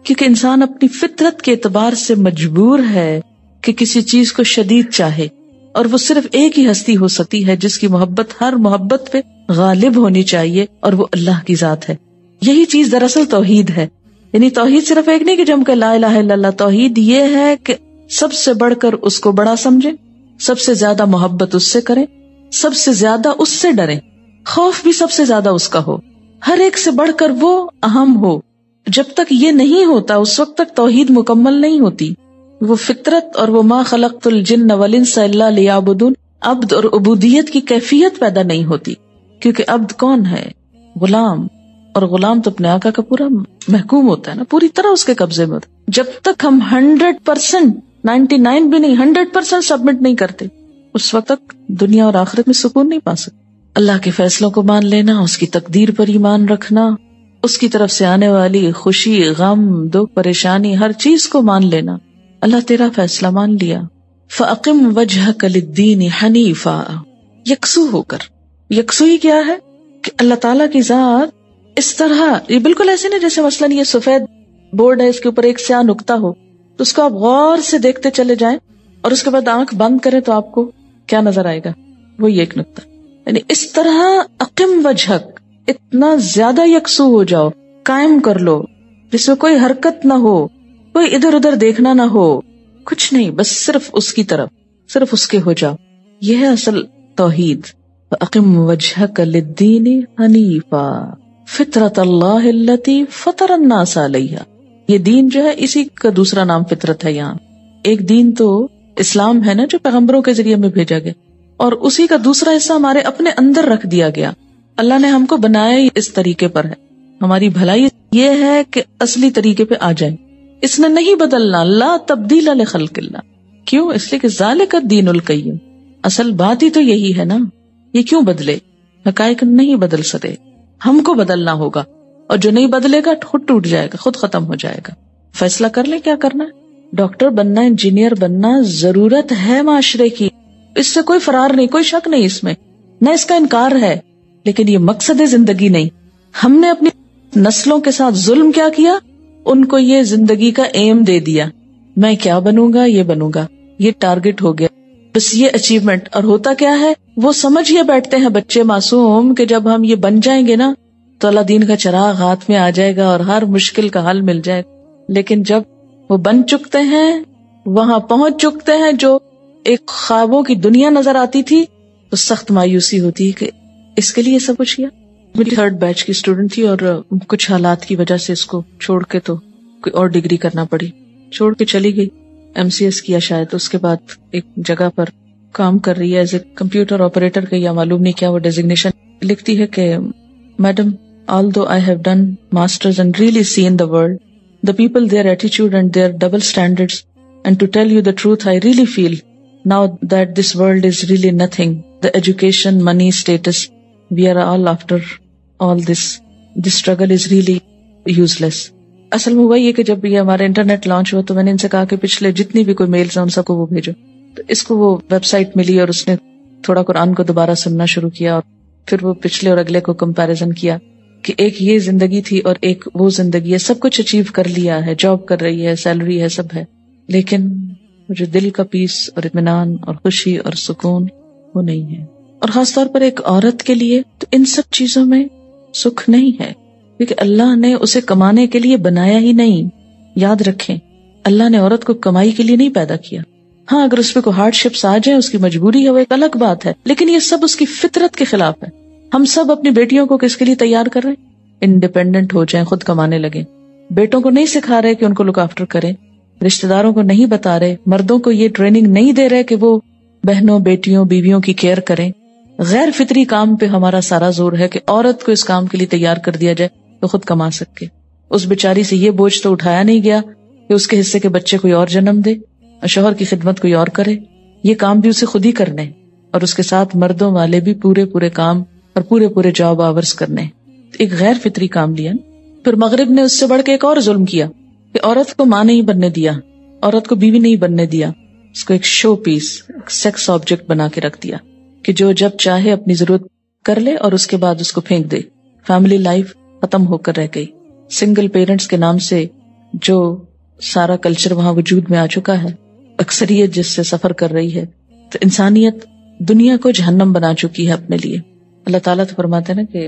B: کیونکہ انسان اپنی فطرت کے اعتبار سے مجبور ہے کہ کسی چیز کو شدید چاہے، اور وہ صرف ایک ہی ہستی ہو سکتی ہے جس کی محبت ہر محبت پہ غالب ہونی چاہیے، اور وہ اللہ کی ذات ہے۔ یہی چیز دراصل توحید ہے۔ یعنی توحید صرف ایک نہیں کہ جم کے لا الہ الا اللہ، توحید یہ ہے کہ سب سے بڑھ کر اس کو بڑا سمجھیں، سب سے زیادہ محبت اس سے کریں، سب سے زیادہ اس سے ڈریں، خوف بھی سب سے زیادہ اس کا ہو، ہر ایک سے بڑھ کر وہ اہم ہو۔ جب تک یہ نہیں ہوتا اس وقت تک توحید مکمل نہیں ہوتی۔ وہ فطرت اور وہ ما خلقت الجن والانس الا لیعبدون، عبد اور عبودیت کی کیفیت پیدا نہیں ہوتی، کیونکہ عبد کون ہے؟ غلام، اور غلام تو اپنے آقا کا پورا محکوم ہوتا ہے نا، پوری طرح اس کے قبضے میں ہوتا ہے۔ جب تک ہم 100%، 99 بھی نہیں، 100% سبمٹ نہیں کرتے، اس وقت تک دنیا اور آخرت میں سکون نہیں پا سکتے۔ اللہ کے فیصلوں کو مان لینا، اس کی تقدیر پر ایمان رکھنا، اس کی طرف سے آنے والی خوشی، غم، دکھ، پریشانی، ہر چیز کو مان لینا۔ اللہ تیرا فیصلہ مان لیا۔ فَأَقِمْ وَجْهَكَ لِلدِّينِ حَنِيفًا، یکسو ہو کر۔ یکسوئی کیا ہے؟ کہ اللہ تعالیٰ کی ذات اس طرح، یہ بالکل ایسے نہیں جیسے مثلاً یہ سفید بورڈ ہے، اس کے اوپر ایک سیاہ نقطہ ہو تو اس کو آپ غور سے دیکھتے چلے جائیں اور اس کے بعد آنکھ بند کریں تو آپ کو کیا نظر آئے گا؟ وہی ایک نقطہ۔ یعنی اس طرح اقم وجہک، اتنا زیادہ یکسو ہو جاؤ، قائم کر لو، جس میں کوئی حرکت نہ ہو، کوئی ادھر ادھر دیکھنا نہ ہو، کچھ نہیں، بس صرف اس کی طرف، صرف اس کے ہو جاؤ۔ یہ ہے اصل توحید۔ اقم وجہک للدین حنیفا فطرت اللہ التی فطر الناس علیہا۔ یہ دین جو ہے اسی کا دوسرا نام فطرت ہے۔ یہاں ایک دین تو اسلام ہے نا جو پیغمبروں کے ذریعے میں بھیجا گیا، اور اسی کا دوسرا حصہ ہمارے اپنے اندر رکھ دیا گیا۔ اللہ نے ہم کو بنایا ہی اس طریقے پر ہے، ہماری بھلائی یہ ہے کہ اصلی طریقے پہ آ جائیں، اس نے نہیں بدلنا۔ لا تبدیل لخلق اللہ، کیوں؟ اس لیے کہ ذالک الدین القیم، اصل بات ہی تو یہی ہے نا، یہ کیوں بدلے؟ حقائق نہیں بدل سکتے، ہم کو بدلنا ہوگا، اور جو نہیں بدلے گا خود ٹوٹ جائے گا، خود ختم ہو جائے گا۔ فیصلہ کر لیں کیا کرنا ہے۔ ڈاکٹر بننا، انجینئر بننا ضرورت ہے معاشرے کی، اس سے کوئی فرار نہیں، کوئی شک نہیں اس میں، نہ اس کا انکار ہے، لیکن یہ مقصد زندگی نہیں۔ ہم نے اپنی نسلوں کے ساتھ ظلم کیا کیا؟ ان کو یہ زندگی کا ایم دے دیا، میں کیا بنوں گا، یہ بنوں گا، یہ ٹارگٹ ہو گیا، بس یہ اچیومنٹ۔ اور ہوتا کیا ہے، وہ سمجھ یہ بیٹھتے ہیں بچے معصوم کہ جب ہم یہ بن جائیں گے نا تو اللہ دین کا چراغ ہاتھ میں آ جائے گا اور ہر مشکل کا حل مل جائے گا۔ لیکن جب وہ بن چکتے ہیں، وہاں پہنچ چکتے ہیں جو ایک خوابوں کی دنیا نظر آتی تھی، تو سخت مایوسی ہوتی ہے کہ اس کے لیے سب کچھ کیا۔ میری 3rd بیچ کی اسٹوڈنٹ تھی، اور کچھ حالات کی وجہ سے اس کو چھوڑ کے تو کوئی اور ڈگری کرنا پڑی، چھوڑ کے چلی گئی، MCS کیا شاید، اس کے بعد ایک جگہ پر کام کر رہی ہے ایز اے کمپیوٹر آپریٹر کا، یا معلوم نہیں کیا وہ ڈیزگنیشن۔ لکھتی ہے کہ madam, although I have done masters and really seen the world, the people, their attitude and their double standards, and to tell you the truth, I really feel now that this world is really nothing. The education, money, status, we are all after all this. This struggle is really useless. اصل میں وہی ہے کہ جب یہ ہمارا internet launch ہوا تو میں نے ان سے کہا کہ پچھلے جتنی بھی کوئی میلز ہیں ان سب کو وہ بھیجو، تو اس کو وہ ویب سائٹ ملی اور اس نے تھوڑا قرآن کو دوبارہ سننا شروع کیا، اور پھر وہ پچھلے اور اگلے کو کمپیریزن کیا، کہ ایک یہ زندگی تھی اور ایک وہ زندگی ہے، سب کچھ اچیو کر لیا ہے، جاب کر رہی ہے، سیلری ہے، سب ہے، لیکن جو دل کا پیس اور اطمینان اور خوشی اور سکون وہ نہیں ہے. اور خاص طور پر ایک عورت کے لیے تو ان سب چیزوں میں سکھ نہیں ہے، کیونکہ اللہ نے اسے کمانے کے لیے بنایا ہی نہیں. یاد رکھیں، اللہ نے عورت کو کمائی کے لیے نہیں پیدا کیا. ہاں اگر اس پہ کوئی ہارڈ شپس آ جائیں، اس کی مجبوری ہے، وہ ایک الگ بات ہے، لیکن یہ سب اس کی فطرت کے خلاف ہے. ہم سب اپنی بیٹیوں کو کس کے لیے تیار کر رہے ہیں؟ انڈیپینڈنٹ ہو جائیں، خود کمانے لگیں. بیٹوں کو نہیں سکھا رہے کہ ان کو لک آفٹر کریں، رشتہ داروں کو نہیں بتا رہے، مردوں کو یہ ٹریننگ نہیں دے رہے کہ وہ بہنوں، بیٹیوں، بیویوں کی کیئر کریں. غیر فطری کام پہ ہمارا سارا زور ہے کہ عورت کو اس کام کے لیے تیار کر دیا جائے تو خود کما سکے. اس بیچاری سے یہ بوجھ تو اٹھایا نہیں گیا کہ اس کے حصے کے بچے کوئی اور جنم دے اور شوہر کی خدمت کوئی اور کرے. یہ کام بھی اسے خود ہی کرنے، اور اس کے ساتھ مردوں والے بھی پورے کام اور پورے جاب آورز کرنے. ایک غیر فطری کام لیا. پھر مغرب نے اس سے بڑھ کے ایک اور ظلم کیا کہ عورت کو ماں نہیں بننے دیا، عورت کو بیوی نہیں بننے دیا، اس کو ایک شو پیس، سیکس آبجیکٹ بنا کے رکھ دیا کہ جو جب چاہے اپنی ضرورت کر لے اور اس کے بعد اس کو پھینک دے. فیملی لائف ختم ہو کر رہ گئی. سنگل پیرنٹس کے نام سے جو سارا کلچر وہاں وجود میں آ چکا ہے، اکثریت جس سے سفر کر رہی ہے، تو انسانیت دنیا کو جہنم بنا چکی ہے اپنے لیے. اللہ تعالیٰ تو فرماتے ہیں نا کہ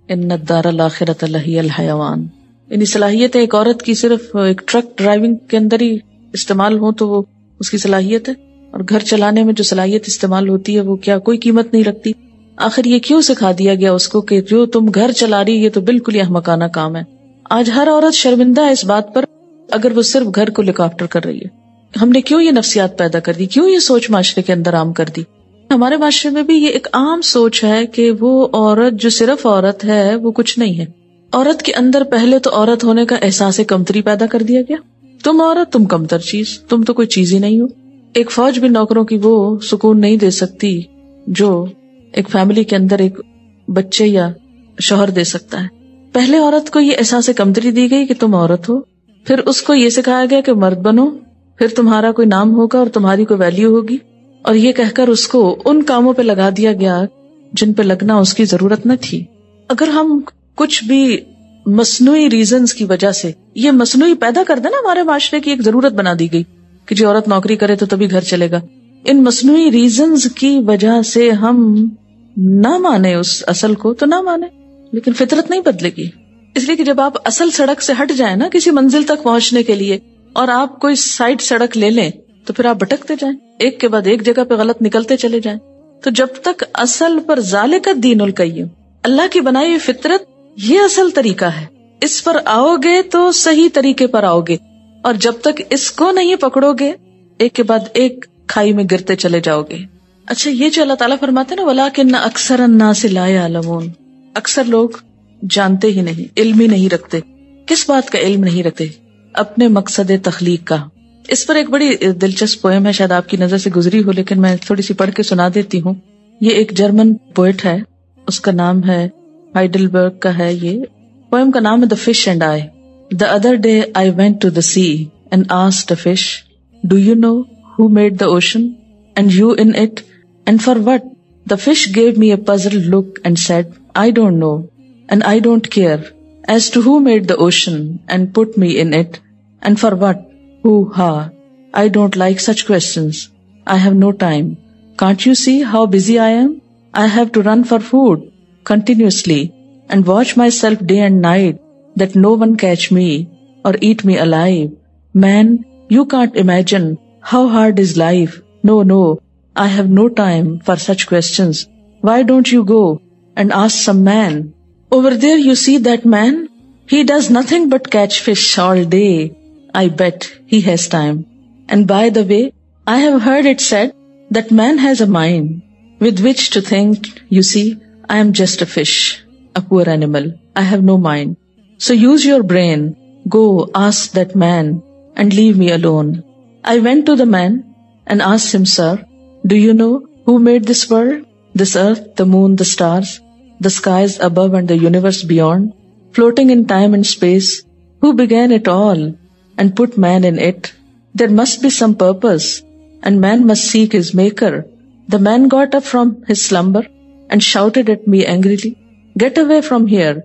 B: ان الدار الاخرۃ لہی الحیوان. یعنی صلاحیت ایک عورت کی صرف ایک ٹرک ڈرائیونگ کے اندر ہی استعمال ہو تو وہ اس کی صلاحیت ہے، اور گھر چلانے میں جو صلاحیت استعمال ہوتی ہے وہ کیا کوئی قیمت نہیں رکھتی. آخر یہ کیوں سکھا دیا گیا اس کو کہ جو تم گھر چلا رہی، یہ تو بالکل ہی احمقانہ کام ہے. آج ہر عورت شرمندہ ہے اس بات پر اگر وہ صرف گھر کو لک آفٹر کر رہی ہے. ہم نے کیوں یہ نفسیات پیدا کر دی، کیوں یہ سوچ معاشرے کے اندر عام کر دی؟ ہمارے معاشرے میں بھی یہ ایک عام سوچ ہے کہ وہ عورت جو صرف عورت ہے وہ کچھ نہیں ہے. عورت کے اندر پہلے تو عورت ہونے کا احساس کمتری پیدا کر دیا گیا. تم عورت، تم کمتر چیز، تم تو کوئی چیز ہی نہیں ہو. ایک فوج بھی نوکروں کی وہ سکون نہیں دے سکتی جو ایک فیملی کے اندر ایک بچے یا شوہر دے سکتا ہے. پہلے عورت کو یہ احساس کمتری دی گئی کہ تم عورت ہو، پھر اس کو یہ سکھایا گیا کہ مرد بنو، پھر تمہارا کوئی نام ہوگا اور تمہاری کوئی ویلیو ہوگی، اور یہ کہہ کر اس کو ان کاموں پہ لگا دیا گیا جن پہ لگنا اس کی ضرورت نہ تھی. اگر ہم کچھ بھی مصنوعی ریزنز کی وجہ سے یہ مصنوعی پیدا کر دیں نا، ہمارے معاشرے کی ایک ضرورت بنا دی گئی کہ جو عورت نوکری کرے تو تبھی گھر چلے گا. ان مصنوعی ریزنز کی وجہ سے ہم نہ مانے اس اصل کو تو نہ مانے، لیکن فطرت نہیں بدلے گی. اس لیے کہ جب آپ اصل سڑک سے ہٹ جائیں نا کسی منزل تک پہنچنے کے لیے، اور آپ کوئی سائڈ سڑک لے لیں تو پھر آپ بھٹکتے جائیں، ایک کے بعد ایک جگہ پہ غلط نکلتے چلے جائیں. تو جب تک اصل پر ذالک الدین القیم، اللہ کی بنائی ہوئی فطرت یہ اصل طریقہ ہے، اس پر آؤ گے تو صحیح طریقے پر آؤ گے، اور جب تک اس کو نہیں پکڑو گے ایک کے بعد ایک کھائی میں گرتے چلے جاؤ گے. اچھا، یہ جو اللہ تعالیٰ فرماتے ہیں نا وَلَٰكِنَّ أَكْثَرَ النَّاسِ لَا يَعْلَمُونَ، اکثر لوگ جانتے ہی نہیں، علم ہی نہیں رکھتے. کس بات کا علم نہیں رکھتے؟ اپنے مقصد تخلیق کا. اس پر ایک بڑی دلچسپ پوئم ہے، شاید آپ کی نظر سے گزری ہو لیکن میں تھوڑی سی پڑھ کے سنا دیتی ہوں. یہ ایک جرمن پوئٹ ہے، اس کا نام ہے ہائیڈلبرگ کا ہے. یہ پوئم کا نام ہے The Fish and I. The other day I went to the sea and asked a fish, do you know who made the ocean and you in it and for what? The fish gave me a puzzled look and said, I don't know and I don't care as to who made the ocean and put me in it and for what? Hoo-ha, I don't like such questions. I have no time. Can't you see how busy I am? I have to run for food continuously and watch myself day and night that no one catch me or eat me alive. Man, you can't imagine how hard is life. No, I have no time for such questions. Why don't you go and ask some man? Over there you see that man? He does nothing but catch fish all day. I bet he has time. And by the way, I have heard it said that man has a mind with which to think. You see, I am just a fish, a poor animal. I have no mind. So use your brain. Go ask that man and leave me alone. I went to the man and asked him, Sir, do you know who made this world, this earth, the moon, the stars, the skies above and the universe beyond, floating in time and space? Who began it all and put man in it? There must be some purpose, and man must seek his maker. The man got up from his slumber and shouted at me angrily, Get away from here.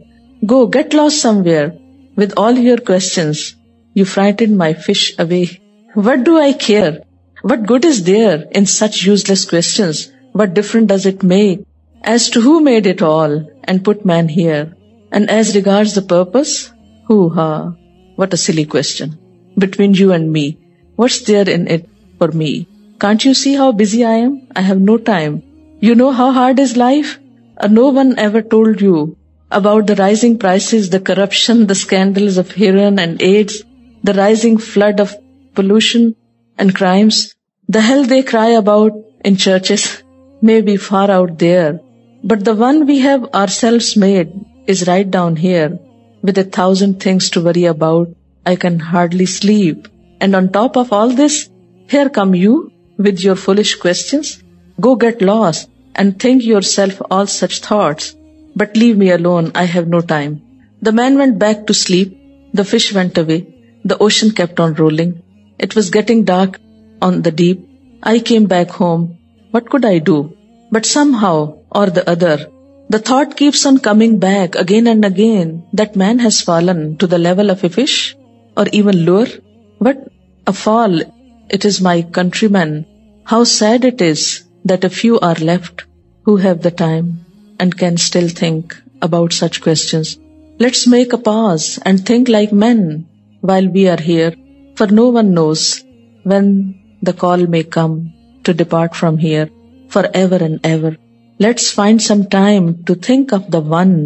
B: Go, get lost somewhere with all your questions. You frightened my fish away. What do I care? What good is there in such useless questions? What difference does it make as to who made it all and put man here? And as regards the purpose, hoo-ha, what a silly question. Between you and me, what's there in it for me? Can't you see how busy I am? I have no time. You know how hard is life? No one ever told you about the rising prices, the corruption, the scandals of heroin and AIDS, the rising flood of pollution and crimes. The hell they cry about in churches may be far out there, but the one we have ourselves made is right down here. With 1,000 things to worry about, I can hardly sleep. And on top of all this, here come you with your foolish questions. Go get lost and think yourself all such thoughts. But leave me alone, I have no time. The man went back to sleep. The fish went away. The ocean kept on rolling. It was getting dark on the deep. I came back home. What could I do? But somehow or the other, the thought keeps on coming back again and again that man has fallen to the level of a fish or even lower. What a fall it is, my countrymen. How sad it is that a few are left who have the time and can still think about such questions. Let's make a pause and think like men while we are here, for no one knows when the call may come to depart from here forever and ever. Let's find some time to think of the one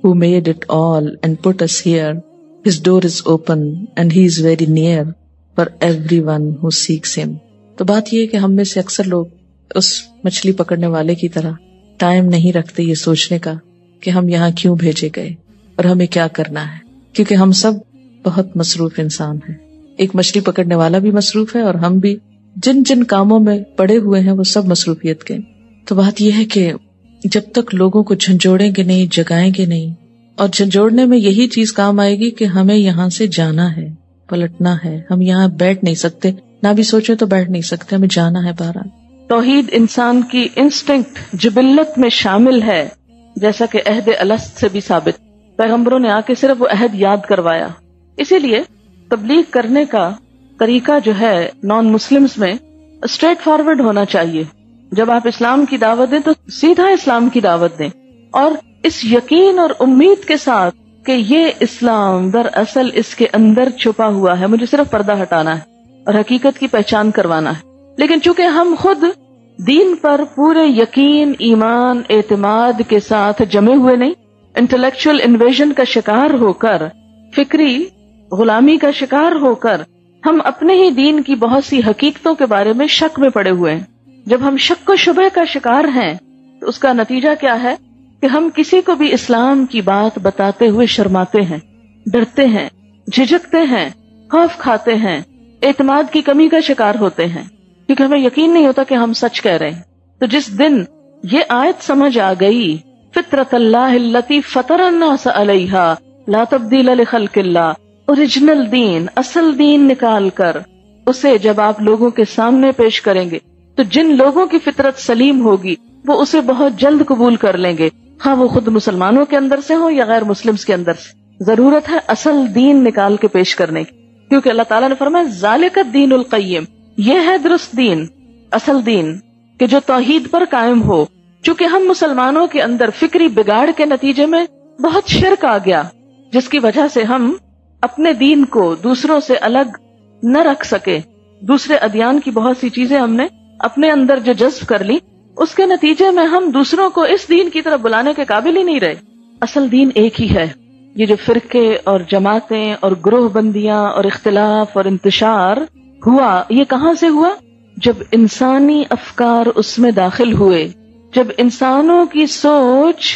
B: who made it all and put us here. His door is open and he is very near for everyone who seeks him. تو بات یہ ہے کہ ہم میں سے اکثر لوگ اس مچھلی پکڑنے والے کی طرح ٹائم نہیں رکھتے یہ سوچنے کا کہ ہم یہاں کیوں بھیجے گئے اور ہمیں کیا کرنا ہے، کیونکہ ہم سب بہت مصروف انسان ہیں. ایک مچھلی پکڑنے والا بھی مصروف ہے اور ہم بھی جن جن کاموں میں پڑے ہوئے ہیں وہ سب مصروفیت کے. تو بات یہ ہے کہ جب تک لوگوں کو جھنجھوڑیں گے نہیں، جگائیں گے نہیں، اور جھنجھوڑنے میں یہی چیز کام آئے گی کہ ہمیں یہاں سے جانا ہے، پلٹنا ہے. ہم یہاں بیٹھ نہیں سکتے، نہ بھی سوچے تو بیٹھ نہیں سکتے، ہمیں جانا ہے بہرحال.
C: توحید انسان کی انسٹنکٹ جبلت میں شامل ہے، جیسا کہ عہد الست سے بھی ثابت. پیغمبروں نے آ کے صرف وہ عہد یاد کروایا. اسی لیے تبلیغ کرنے کا طریقہ جو ہے نان مسلمز میں اسٹریٹ فارورڈ ہونا چاہیے. جب آپ اسلام کی دعوت دیں تو سیدھا اسلام کی دعوت دیں، اور اس یقین اور امید کے ساتھ کہ یہ اسلام دراصل اس کے اندر چھپا ہوا ہے، مجھے صرف پردہ ہٹانا ہے اور حقیقت کی پہچان کروانا ہے. لیکن چونکہ ہم خود دین پر پورے یقین، ایمان، اعتماد کے ساتھ جمے ہوئے نہیں، انٹلیکچوئل انویژن کا شکار ہو کر، فکری غلامی کا شکار ہو کر ہم اپنے ہی دین کی بہت سی حقیقتوں کے بارے میں شک میں پڑے ہوئے ہیں. جب ہم شک و شبہ کا شکار ہیں تو اس کا نتیجہ کیا ہے کہ ہم کسی کو بھی اسلام کی بات بتاتے ہوئے شرماتے ہیں، ڈرتے ہیں، جھجکتے ہیں، خوف کھاتے ہیں، اعتماد کی کمی کا شکار ہوتے ہیں، کیونکہ ہمیں یقین نہیں ہوتا کہ ہم سچ کہہ رہے ہیں. تو جس دن یہ آیت سمجھ آ گئی، فطرت اللہ التی فطر الناس علیہا لا تبدیل لخلق اللہ، اوریجنل دین، اصل دین نکال کر اسے جب آپ لوگوں کے سامنے پیش کریں گے تو جن لوگوں کی فطرت سلیم ہوگی وہ اسے بہت جلد قبول کر لیں گے، ہاں وہ خود مسلمانوں کے اندر سے ہو یا غیر مسلمز کے اندر سے. ضرورت ہے اصل دین نکال کے پیش کرنے کی، کیونکہ اللہ تعالیٰ نے فرمایا ذالک الدین القیم، یہ ہے درست دین، اصل دین کہ جو توحید پر قائم ہو. چونکہ ہم مسلمانوں کے اندر فکری بگاڑ کے نتیجے میں بہت شرک آ گیا، جس کی وجہ سے ہم اپنے دین کو دوسروں سے الگ نہ رکھ سکے. دوسرے ادیان کی بہت سی چیزیں ہم نے اپنے اندر جو جذب کر لی، اس کے نتیجے میں ہم دوسروں کو اس دین کی طرف بلانے کے قابل ہی نہیں رہے. اصل دین ایک ہی ہے. یہ جو فرقے اور جماعتیں اور گروہ بندیاں اور اختلاف اور انتشار ہوا، یہ کہاں سے ہوا؟ جب انسانی افکار اس میں داخل ہوئے، جب انسانوں کی سوچ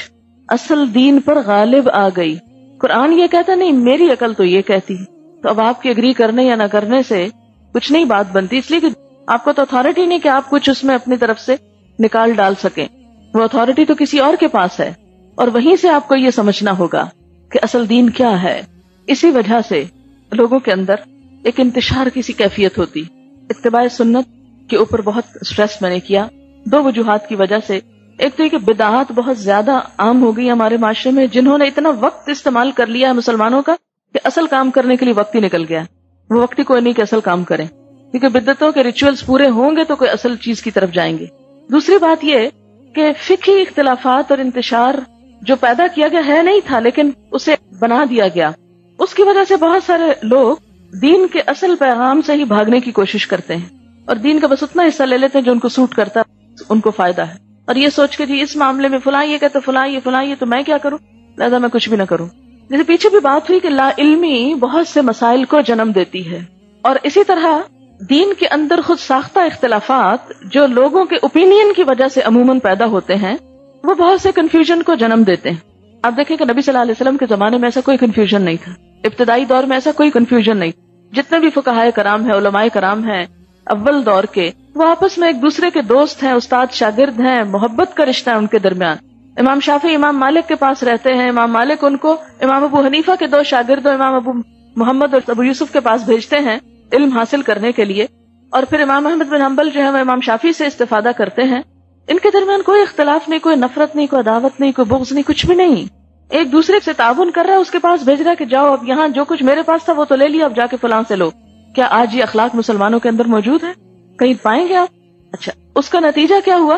C: اصل دین پر غالب آ گئی. قرآن یہ کہتا نہیں، میری عقل تو یہ کہتی. تو اب آپ کے اگری کرنے یا نہ کرنے سے کچھ نہیں بات بنتی، اس لیے کہ آپ کو تو اتھارٹی نہیں کہ آپ کچھ اس میں اپنی طرف سے نکال ڈال سکیں. وہ اتھارٹی تو کسی اور کے پاس ہے، اور وہیں سے آپ کو یہ سمجھنا ہوگا کہ اصل دین کیا ہے. اسی وجہ سے لوگوں کے اندر ایک انتشار کی سی کیفیت ہوتی. اتباع سنت کے اوپر بہت سٹریس میں نے کیا 2 وجوہات کی وجہ سے.
B: ایک تو یہ کہ بدعات بہت زیادہ عام ہو گئی ہمارے معاشرے میں، جنہوں نے اتنا وقت استعمال کر لیا ہے مسلمانوں کا کہ اصل کام کرنے کے لیے وقت ہی نکل گیا ہے، وہ وقت ہی کوئی نہیں کہ اصل کام کریں، کیونکہ بدعتوں کے ریچولز پورے ہوں گے تو کوئی اصل چیز کی طرف جائیں گے۔ دوسری بات یہ کہ فقہی اختلافات اور انتشار جو پیدا کیا گیا ہے نہیں تھا لیکن اسے بنا دیا گیا، اس کی وجہ سے بہت سارے لوگ دین کے اصل پیغام سے ہی بھاگنے کی کوشش کرتے ہیں اور دین کا بس اتنا حصہ لے لیتے ہیں جو ان کو سوٹ کرتا ہے، ان کو فائدہ ہے، اور یہ سوچ کے جی اس معاملے میں فلاں یہ کہتے فلاں یہ تو میں کیا کروں، لہذا میں کچھ بھی نہ کروں۔ جیسے پیچھے بھی بات ہوئی کہ لا علمی بہت سے مسائل کو جنم دیتی ہے، اور اسی طرح دین کے اندر خود ساختہ اختلافات جو لوگوں کے اوپینین کی وجہ سے عموماً پیدا ہوتے ہیں وہ بہت سے کنفیوژن کو جنم دیتے ہیں۔ آپ دیکھیں کہ نبی صلی اللہ علیہ وسلم کے زمانے میں ایسا کوئی کنفیوژن نہیں تھا، ابتدائی دور میں ایسا کوئی کنفیوژن نہیں، جتنے بھی فقہائے کرام ہیں، علماء کرام ہیں اول دور کے، وہ آپس میں ایک دوسرے کے دوست ہیں، استاد شاگرد ہیں، محبت کا رشتہ ہے ان کے درمیان۔ امام شافعی امام مالک کے پاس رہتے ہیں، امام مالک ان کو امام ابو حنیفہ کے دو شاگرد امام ابو محمد اور ابو یوسف کے پاس بھیجتے ہیں علم حاصل کرنے کے لیے، اور پھر امام احمد بن حنبل جو ہے وہ امام شافعی سے استفادہ کرتے ہیں۔ ان کے درمیان کوئی اختلاف نہیں، کوئی نفرت نہیں، کوئی عداوت نہیں، کوئی بغض نہیں، کچھ بھی نہیں، ایک دوسرے سے تعاون کر رہا ہے، اس کے پاس بھیج رہا ہے کہ جاؤ اب یہاں جو کچھ میرے پاس تھا وہ تو لے لیا، اب جا کے فلاں سے لو۔ کیا آج یہ اخلاق مسلمانوں کے اندر موجود ہے؟ کہیں پائیں گے آپ؟ اچھا، اس کا نتیجہ کیا ہوا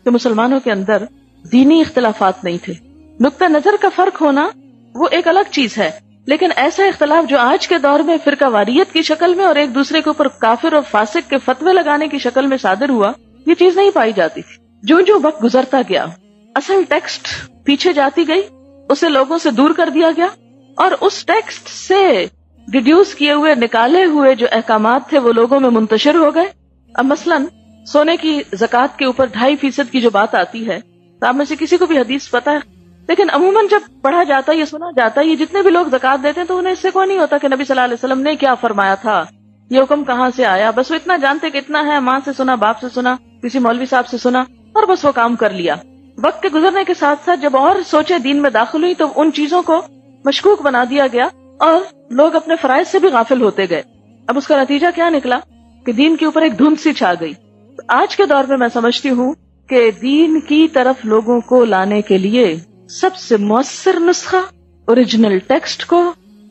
B: کہ مسلمانوں کے اندر دینی اختلافات نہیں تھے، نقطہ نظر کا فرق ہونا وہ ایک الگ چیز ہے، لیکن ایسا اختلاف جو آج کے دور میں فرقہ واریت کی شکل میں اور ایک دوسرے کے اوپر کافر اور فاسق کے فتوے لگانے کی شکل میں صادر ہوا، یہ چیز نہیں پائی جاتی تھی۔ جو وقت گزرتا گیا اصل ٹیکسٹ پیچھے جاتی گئی، اسے لوگوں سے دور کر دیا گیا، اور اس ٹیکسٹ سے ڈیڈیوس کیے ہوئے نکالے ہوئے جو احکامات تھے وہ لوگوں میں منتشر ہو گئے۔ اب مثلاً سونے کی زکوٰۃ کے اوپر 2.5% کی جو بات آتی ہے، تو آپ میں سے کسی کو بھی حدیث پتہ ہے، لیکن عموماً جب پڑھا جاتا ہے یا سنا جاتا ہے، یہ جتنے بھی لوگ زکوٰۃ دیتے ہیں تو انہیں اس سے کوئی نہیں ہوتا کہ نبی صلی اللہ علیہ وسلم نے کیا فرمایا تھا، یہ حکم کہاں سے آیا، بس وہ اتنا جانتے کہ اتنا ہے، ماں سے سنا، باپ سے سنا، کسی مولوی صاحب سے سنا، اور بس وہ کام کر لیا۔ وقت کے گزرنے کے ساتھ ساتھ جب اور سوچے دین میں داخل ہوئی تو ان چیزوں کو مشکوک بنا دیا گیا اور لوگ اپنے فرائض سے بھی غافل ہوتے گئے۔ اب اس کا نتیجہ کیا نکلا کہ دین کے اوپر ایک دھند سی چھا گئی۔ آج کے دور میں سمجھتی ہوں کہ دین کی طرف لوگوں کو لانے کے لیے سب سے مؤثر نسخہ اوریجنل ٹیکسٹ کو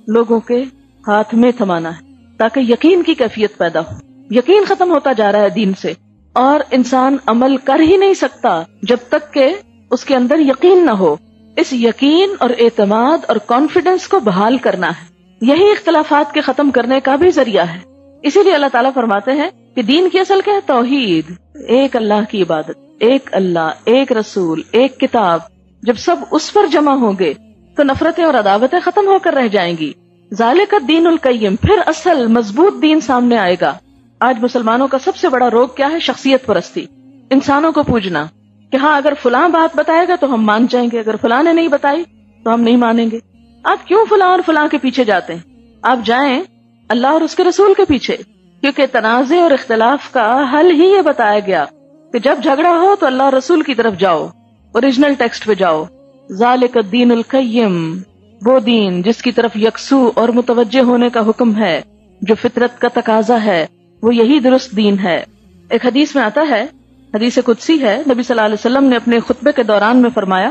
B: لوگوں کے ہاتھ میں تھمانا ہے، تاکہ یقین کی کیفیت پیدا ہو۔ یقین ختم ہوتا جا رہا ہے دین سے، اور انسان عمل کر ہی نہیں سکتا جب تک کہ اس کے اندر یقین نہ ہو۔ اس یقین اور اعتماد اور کانفیڈنس کو بحال کرنا ہے، یہی اختلافات کے ختم کرنے کا بھی ذریعہ ہے۔ اسی لیے اللہ تعالیٰ فرماتے ہیں کہ دین کی اصل کیا ہے؟ توحید، ایک اللہ کی عبادت، ایک اللہ، ایک رسول، ایک کتاب۔ جب سب اس پر جمع ہوں گے تو نفرتیں اور عداوتیں ختم ہو کر رہ جائیں گی۔ ذالک الدین القیم، پھر اصل مضبوط دین سامنے آئے گا۔ آج مسلمانوں کا سب سے بڑا روگ کیا ہے؟ شخصیت پرستی، انسانوں کو پوجنا کہ ہاں اگر فلاں بات بتائے گا تو ہم مان جائیں گے، اگر فلاں نے نہیں بتائی تو ہم نہیں مانیں گے۔ آپ کیوں فلاں اور فلاں کے پیچھے جاتے ہیں؟ آپ جائیں اللہ اور اس کے رسول کے پیچھے، کیونکہ تنازع اور اختلاف کا حل ہی یہ بتایا گیا کہ جب جھگڑا ہو تو اللہ اور رسول کی طرف جاؤ، اوریجنل ٹیکسٹ پہ جاؤ۔ ذالک الدین القیم، وہ دین جس کی طرف یکسو اور متوجہ ہونے کا حکم ہے، جو فطرت کا تقاضا ہے، وہ یہی درست دین ہے۔ ایک حدیث میں آتا ہے، حدیث قدسی ہے، نبی صلی اللہ علیہ وسلم نے اپنے خطبے کے دوران میں فرمایا،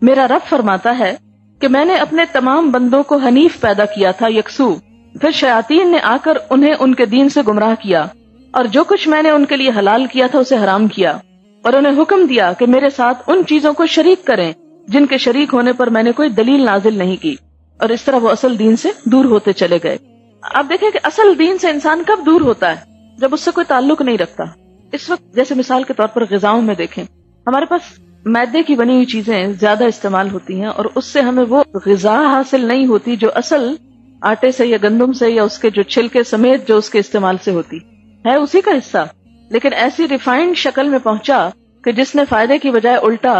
B: میرا رب فرماتا ہے کہ میں نے اپنے تمام بندوں کو حنیف پیدا کیا تھا، یکسو، پھر شیاطین نے آ کر انہیں ان کے دین سے گمراہ کیا، اور جو کچھ میں نے ان کے لیے حلال کیا تھا اسے حرام کیا، اور انہیں حکم دیا کہ میرے ساتھ ان چیزوں کو شریک کریں جن کے شریک ہونے پر میں نے کوئی دلیل نازل نہیں کی، اور اس طرح وہ اصل دین سے دور ہوتے چلے گئے۔ آپ دیکھیں کہ اصل دین سے انسان کب دور ہوتا ہے؟ جب اس سے کوئی تعلق نہیں رکھتا۔ اس وقت جیسے مثال کے طور پر غذاؤں میں دیکھیں، ہمارے پاس میدے کی بنی ہوئی چیزیں زیادہ استعمال ہوتی ہیں، اور اس سے ہمیں وہ غذا حاصل نہیں ہوتی جو اصل آٹے سے یا گندم سے یا اس کے جو چھلکے سمیت جو اس کے استعمال سے ہوتی ہے، اسی کا حصہ، لیکن ایسی ریفائنڈ شکل میں پہنچا کہ جس نے فائدے کی بجائے الٹا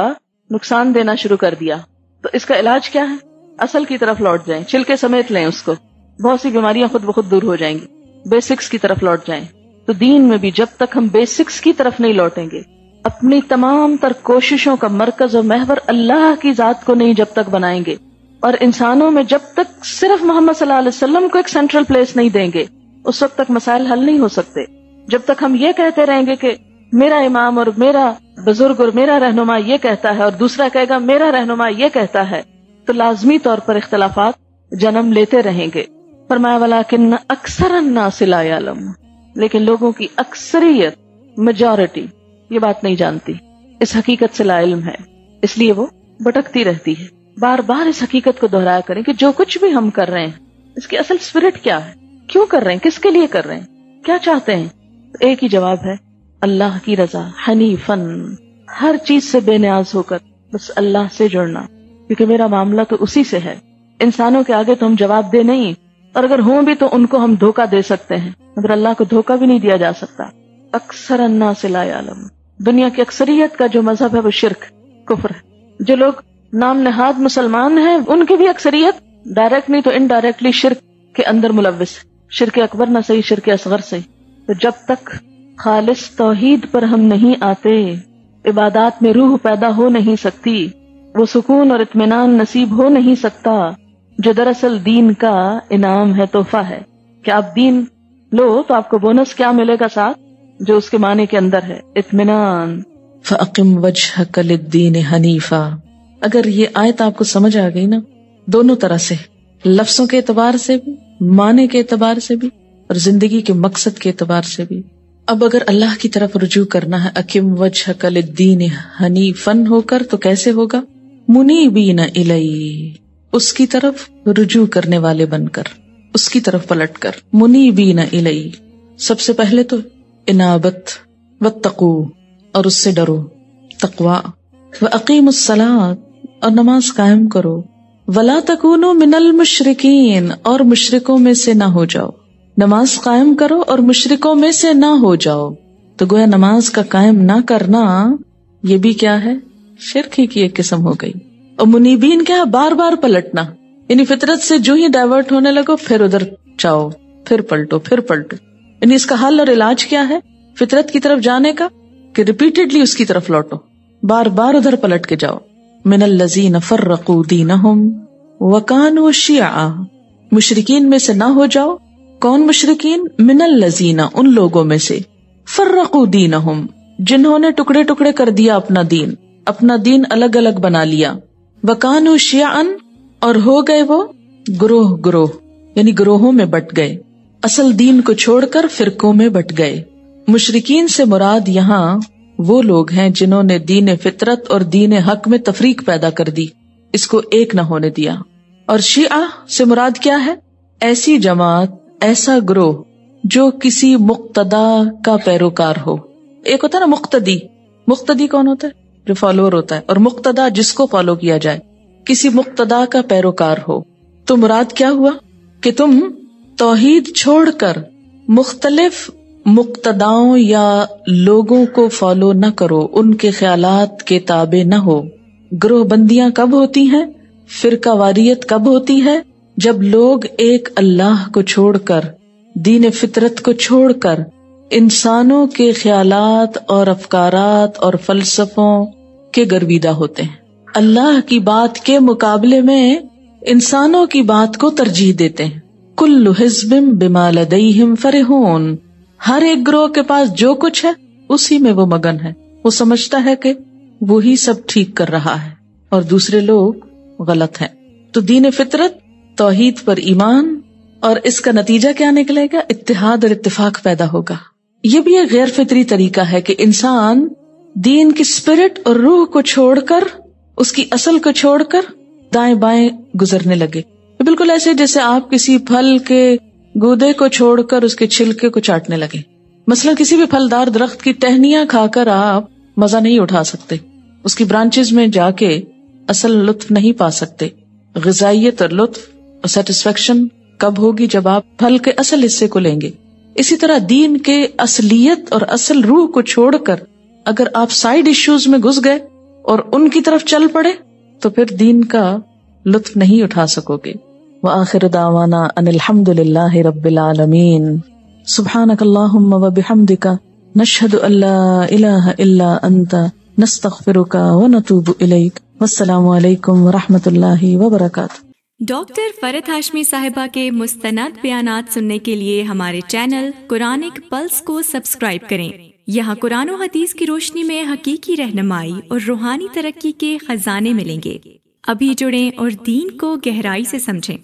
B: نقصان دینا شروع کر دیا۔ تو اس کا علاج کیا ہے؟ اصل کی طرف لوٹ جائیں، چھلکے سمیت لیں اس کو، بہت سی بیماریاں خود بخود دور ہو جائیں گی۔ بیسکس کی طرف لوٹ جائیں۔ تو دین میں بھی جب تک ہم بیسکس کی طرف نہیں لوٹیں گے، اپنی تمام تر کوششوں کا مرکز و محور اللہ کی ذات کو نہیں جب تک بنائیں گے، اور انسانوں میں جب تک صرف محمد صلی اللہ علیہ وسلم کو ایک سینٹرل پلیس نہیں دیں گے، اس وقت تک مسائل حل نہیں ہو سکتے۔ جب تک ہم یہ کہتے رہیں گے کہ میرا امام اور میرا بزرگ اور میرا رہنما یہ کہتا ہے اور دوسرا کہے گا میرا رہنما یہ کہتا ہے، تو لازمی طور پر اختلافات جنم لیتے رہیں گے. فرمایا ولیکن اکثر الناس لا یعلمون، لیکن لوگوں کی اکثریت، میجورٹی، یہ بات نہیں جانتی، اس حقیقت سے لا علم ہے، اس لیے وہ بھٹکتی رہتی ہے. بار بار اس حقیقت کو دہرایا کریں کہ جو کچھ بھی ہم کر رہے ہیں اس کی اصل اسپرٹ کیا ہے، کیوں کر رہے ہیں، کس کے لیے کر رہے ہیں، کیا چاہتے ہیں. ایک ہی جواب ہے، اللہ کی رضا، حنیفن، ہر چیز سے بے نیاز ہو کر بس اللہ سے جڑنا، کیونکہ میرا معاملہ تو اسی سے ہے. انسانوں کے آگے تو ہم جواب دے نہیں، اور اگر ہوں بھی تو ان کو ہم دھوکہ دے سکتے ہیں، مگر اللہ کو دھوکہ بھی نہیں دیا جا سکتا. اکثر الناس لا یعلمون، دنیا کی اکثریت کا جو مذہب ہے وہ شرک، کفر ہے. جو لوگ نام نہاد مسلمان ہیں ان کی بھی اکثریت ڈائریکٹ نہیں تو انڈائریکٹلی شرک کے اندر ملوث ہے. شرک اکبر نہ صحیح، شرک اصغر صحیح. تو جب تک خالص توحید پر ہم نہیں آتے، عبادات میں روح پیدا ہو نہیں سکتی، وہ سکون اور اطمینان نصیب ہو نہیں سکتا جو دراصل دین کا انعام ہے، تحفہ ہے. کہ آپ دین لو تو آپ کو بونس کیا ملے گا ساتھ، جو اس کے معنی کے اندر ہے، اطمینان.
C: فَأَقِمْ وَجْهَكَ لِلدِّينِ حَنِيفًا. اگر یہ آیت آپ کو سمجھ آ گئی نا، دونوں طرح سے، لفظوں کے اعتبار سے بھی، معنی کے اعتبار سے بھی، اور زندگی کے مقصد کے اعتبار سے بھی. اب اگر اللہ کی طرف رجوع کرنا ہے، اقم وجہک للدین حنیفن ہو کر، تو کیسے ہوگا؟ منیبین الیہ، اس کی طرف رجوع کرنے والے بن کر، اس کی طرف پلٹ کر. منیبین الیہ، سب سے پہلے تو انابت، واتقوا، اور اس سے ڈرو، تقوا. واقیموا الصلاۃ، اور نماز قائم کرو. ولا تکونوا من المشرکین، اور مشرکوں میں سے نہ ہو جاؤ. نماز قائم کرو اور مشرکوں میں سے نہ ہو جاؤ. تو گویا نماز کا قائم نہ کرنا یہ بھی کیا ہے؟ شرک ہی کی ایک قسم ہو گئی. اور منیبین کیا ہے؟ بار بار پلٹنا، یعنی فطرت سے جو ہی ڈائیورٹ ہونے لگو پھر ادھر جاؤ، پھر پلٹو، پھر پلٹو. یعنی اس کا حل اور علاج کیا ہے؟ فطرت کی طرف جانے کا، کہ ریپیٹڈلی اس کی طرف لوٹو، بار بار ادھر پلٹ کے جاؤ. من الذین فرقوا دینہم وکانوا شیعا، مشرکین میں سے نہ ہو جاؤ. کون مشرکین؟ من الذین، ان لوگوں میں سے، فرقوا دینہم، جنہوں نے ٹکڑے ٹکڑے کر دیا اپنا دین الگ الگ بنا لیا. وکانوا شیعا، اور ہو گئے وہ گروہ گروہ، یعنی گروہوں میں بٹ گئے، اصل دین کو چھوڑ کر فرقوں میں بٹ گئے. مشرکین سے مراد یہاں وہ لوگ ہیں جنہوں نے دین فطرت اور دین حق میں تفریق پیدا کر دی، اس کو ایک نہ ہونے دیا. اور شیعہ سے مراد کیا ہے؟ ایسی جماعت، ایسا گروہ جو کسی مقتدا کا پیروکار ہو. ایک ہوتا ہے نا مقتدی، مقتدی کون ہوتا ہے؟ جو فالوور ہوتا ہے، اور مقتدا جس کو فالو کیا جائے، کسی مقتدا کا پیروکار ہو. تو مراد کیا ہوا کہ تم توحید چھوڑ کر مختلف مقتداؤں یا لوگوں کو فالو نہ کرو، ان کے خیالات کے تابع نہ ہو. گروہ بندیاں کب ہوتی ہیں، فرقہ واریت کب ہوتی ہے؟ جب لوگ ایک اللہ کو چھوڑ کر، دین فطرت کو چھوڑ کر، انسانوں کے خیالات اور افکارات اور فلسفوں کے گرویدہ ہوتے ہیں. اللہ کی بات کے مقابلے میں انسانوں کی بات کو ترجیح دیتے ہیں. کل حزب بما لدیہم فرحون، ہر ایک گروہ کے پاس جو کچھ ہے اسی میں وہ مگن ہے. وہ سمجھتا ہے کہ وہی سب ٹھیک کر رہا ہے اور دوسرے لوگ غلط ہیں. تو دین فطرت، توحید پر ایمان، اور اس کا نتیجہ کیا نکلے گا؟ اتحاد اور اتفاق پیدا ہوگا. یہ بھی ایک غیر فطری طریقہ ہے کہ انسان دین کی اسپرٹ اور روح کو چھوڑ کر، اس کی اصل کو چھوڑ کر دائیں بائیں گزرنے لگے. بالکل ایسے جیسے آپ کسی پھل کے گودے کو چھوڑ کر اس کے چھلکے کو چاٹنے لگے. مثلا کسی بھی پھلدار درخت کی ٹہنیاں کھا کر آپ مزہ نہیں اٹھا سکتے، اس کی برانچز میں جا کے اصل لطف نہیں پا سکتے. غذائیت اور لطف اور سیٹسفیکشن کب ہوگی؟ جب آپ پھل کے اصل حصے کو لیں گے. اسی طرح دین کے اصلیت اور اصل روح کو چھوڑ کر اگر آپ سائیڈ ایشوز میں گھس گئے اور ان کی طرف چل پڑے تو پھر دین کا لطف نہیں اٹھا سکو گے. وآخر دعوانا ان الحمد للہ رب العالمین. سبحانک اللہم وبحمدک، نشہد ان لا الہ الا انت، نستغفرک ونتوب الیک. والسلام علیکم ورحمۃ اللہ وبرکاتہ.
A: ڈاکٹر فرحت ہاشمی صاحبہ کے مستند بیانات سننے کے لیے ہمارے چینل قرآنک پلس کو سبسکرائب کریں. یہاں قرآن و حدیث کی روشنی میں حقیقی رہنمائی اور روحانی ترقی کے خزانے ملیں گے۔ ابھی جڑیں اور دین کو گہرائی سے سمجھیں۔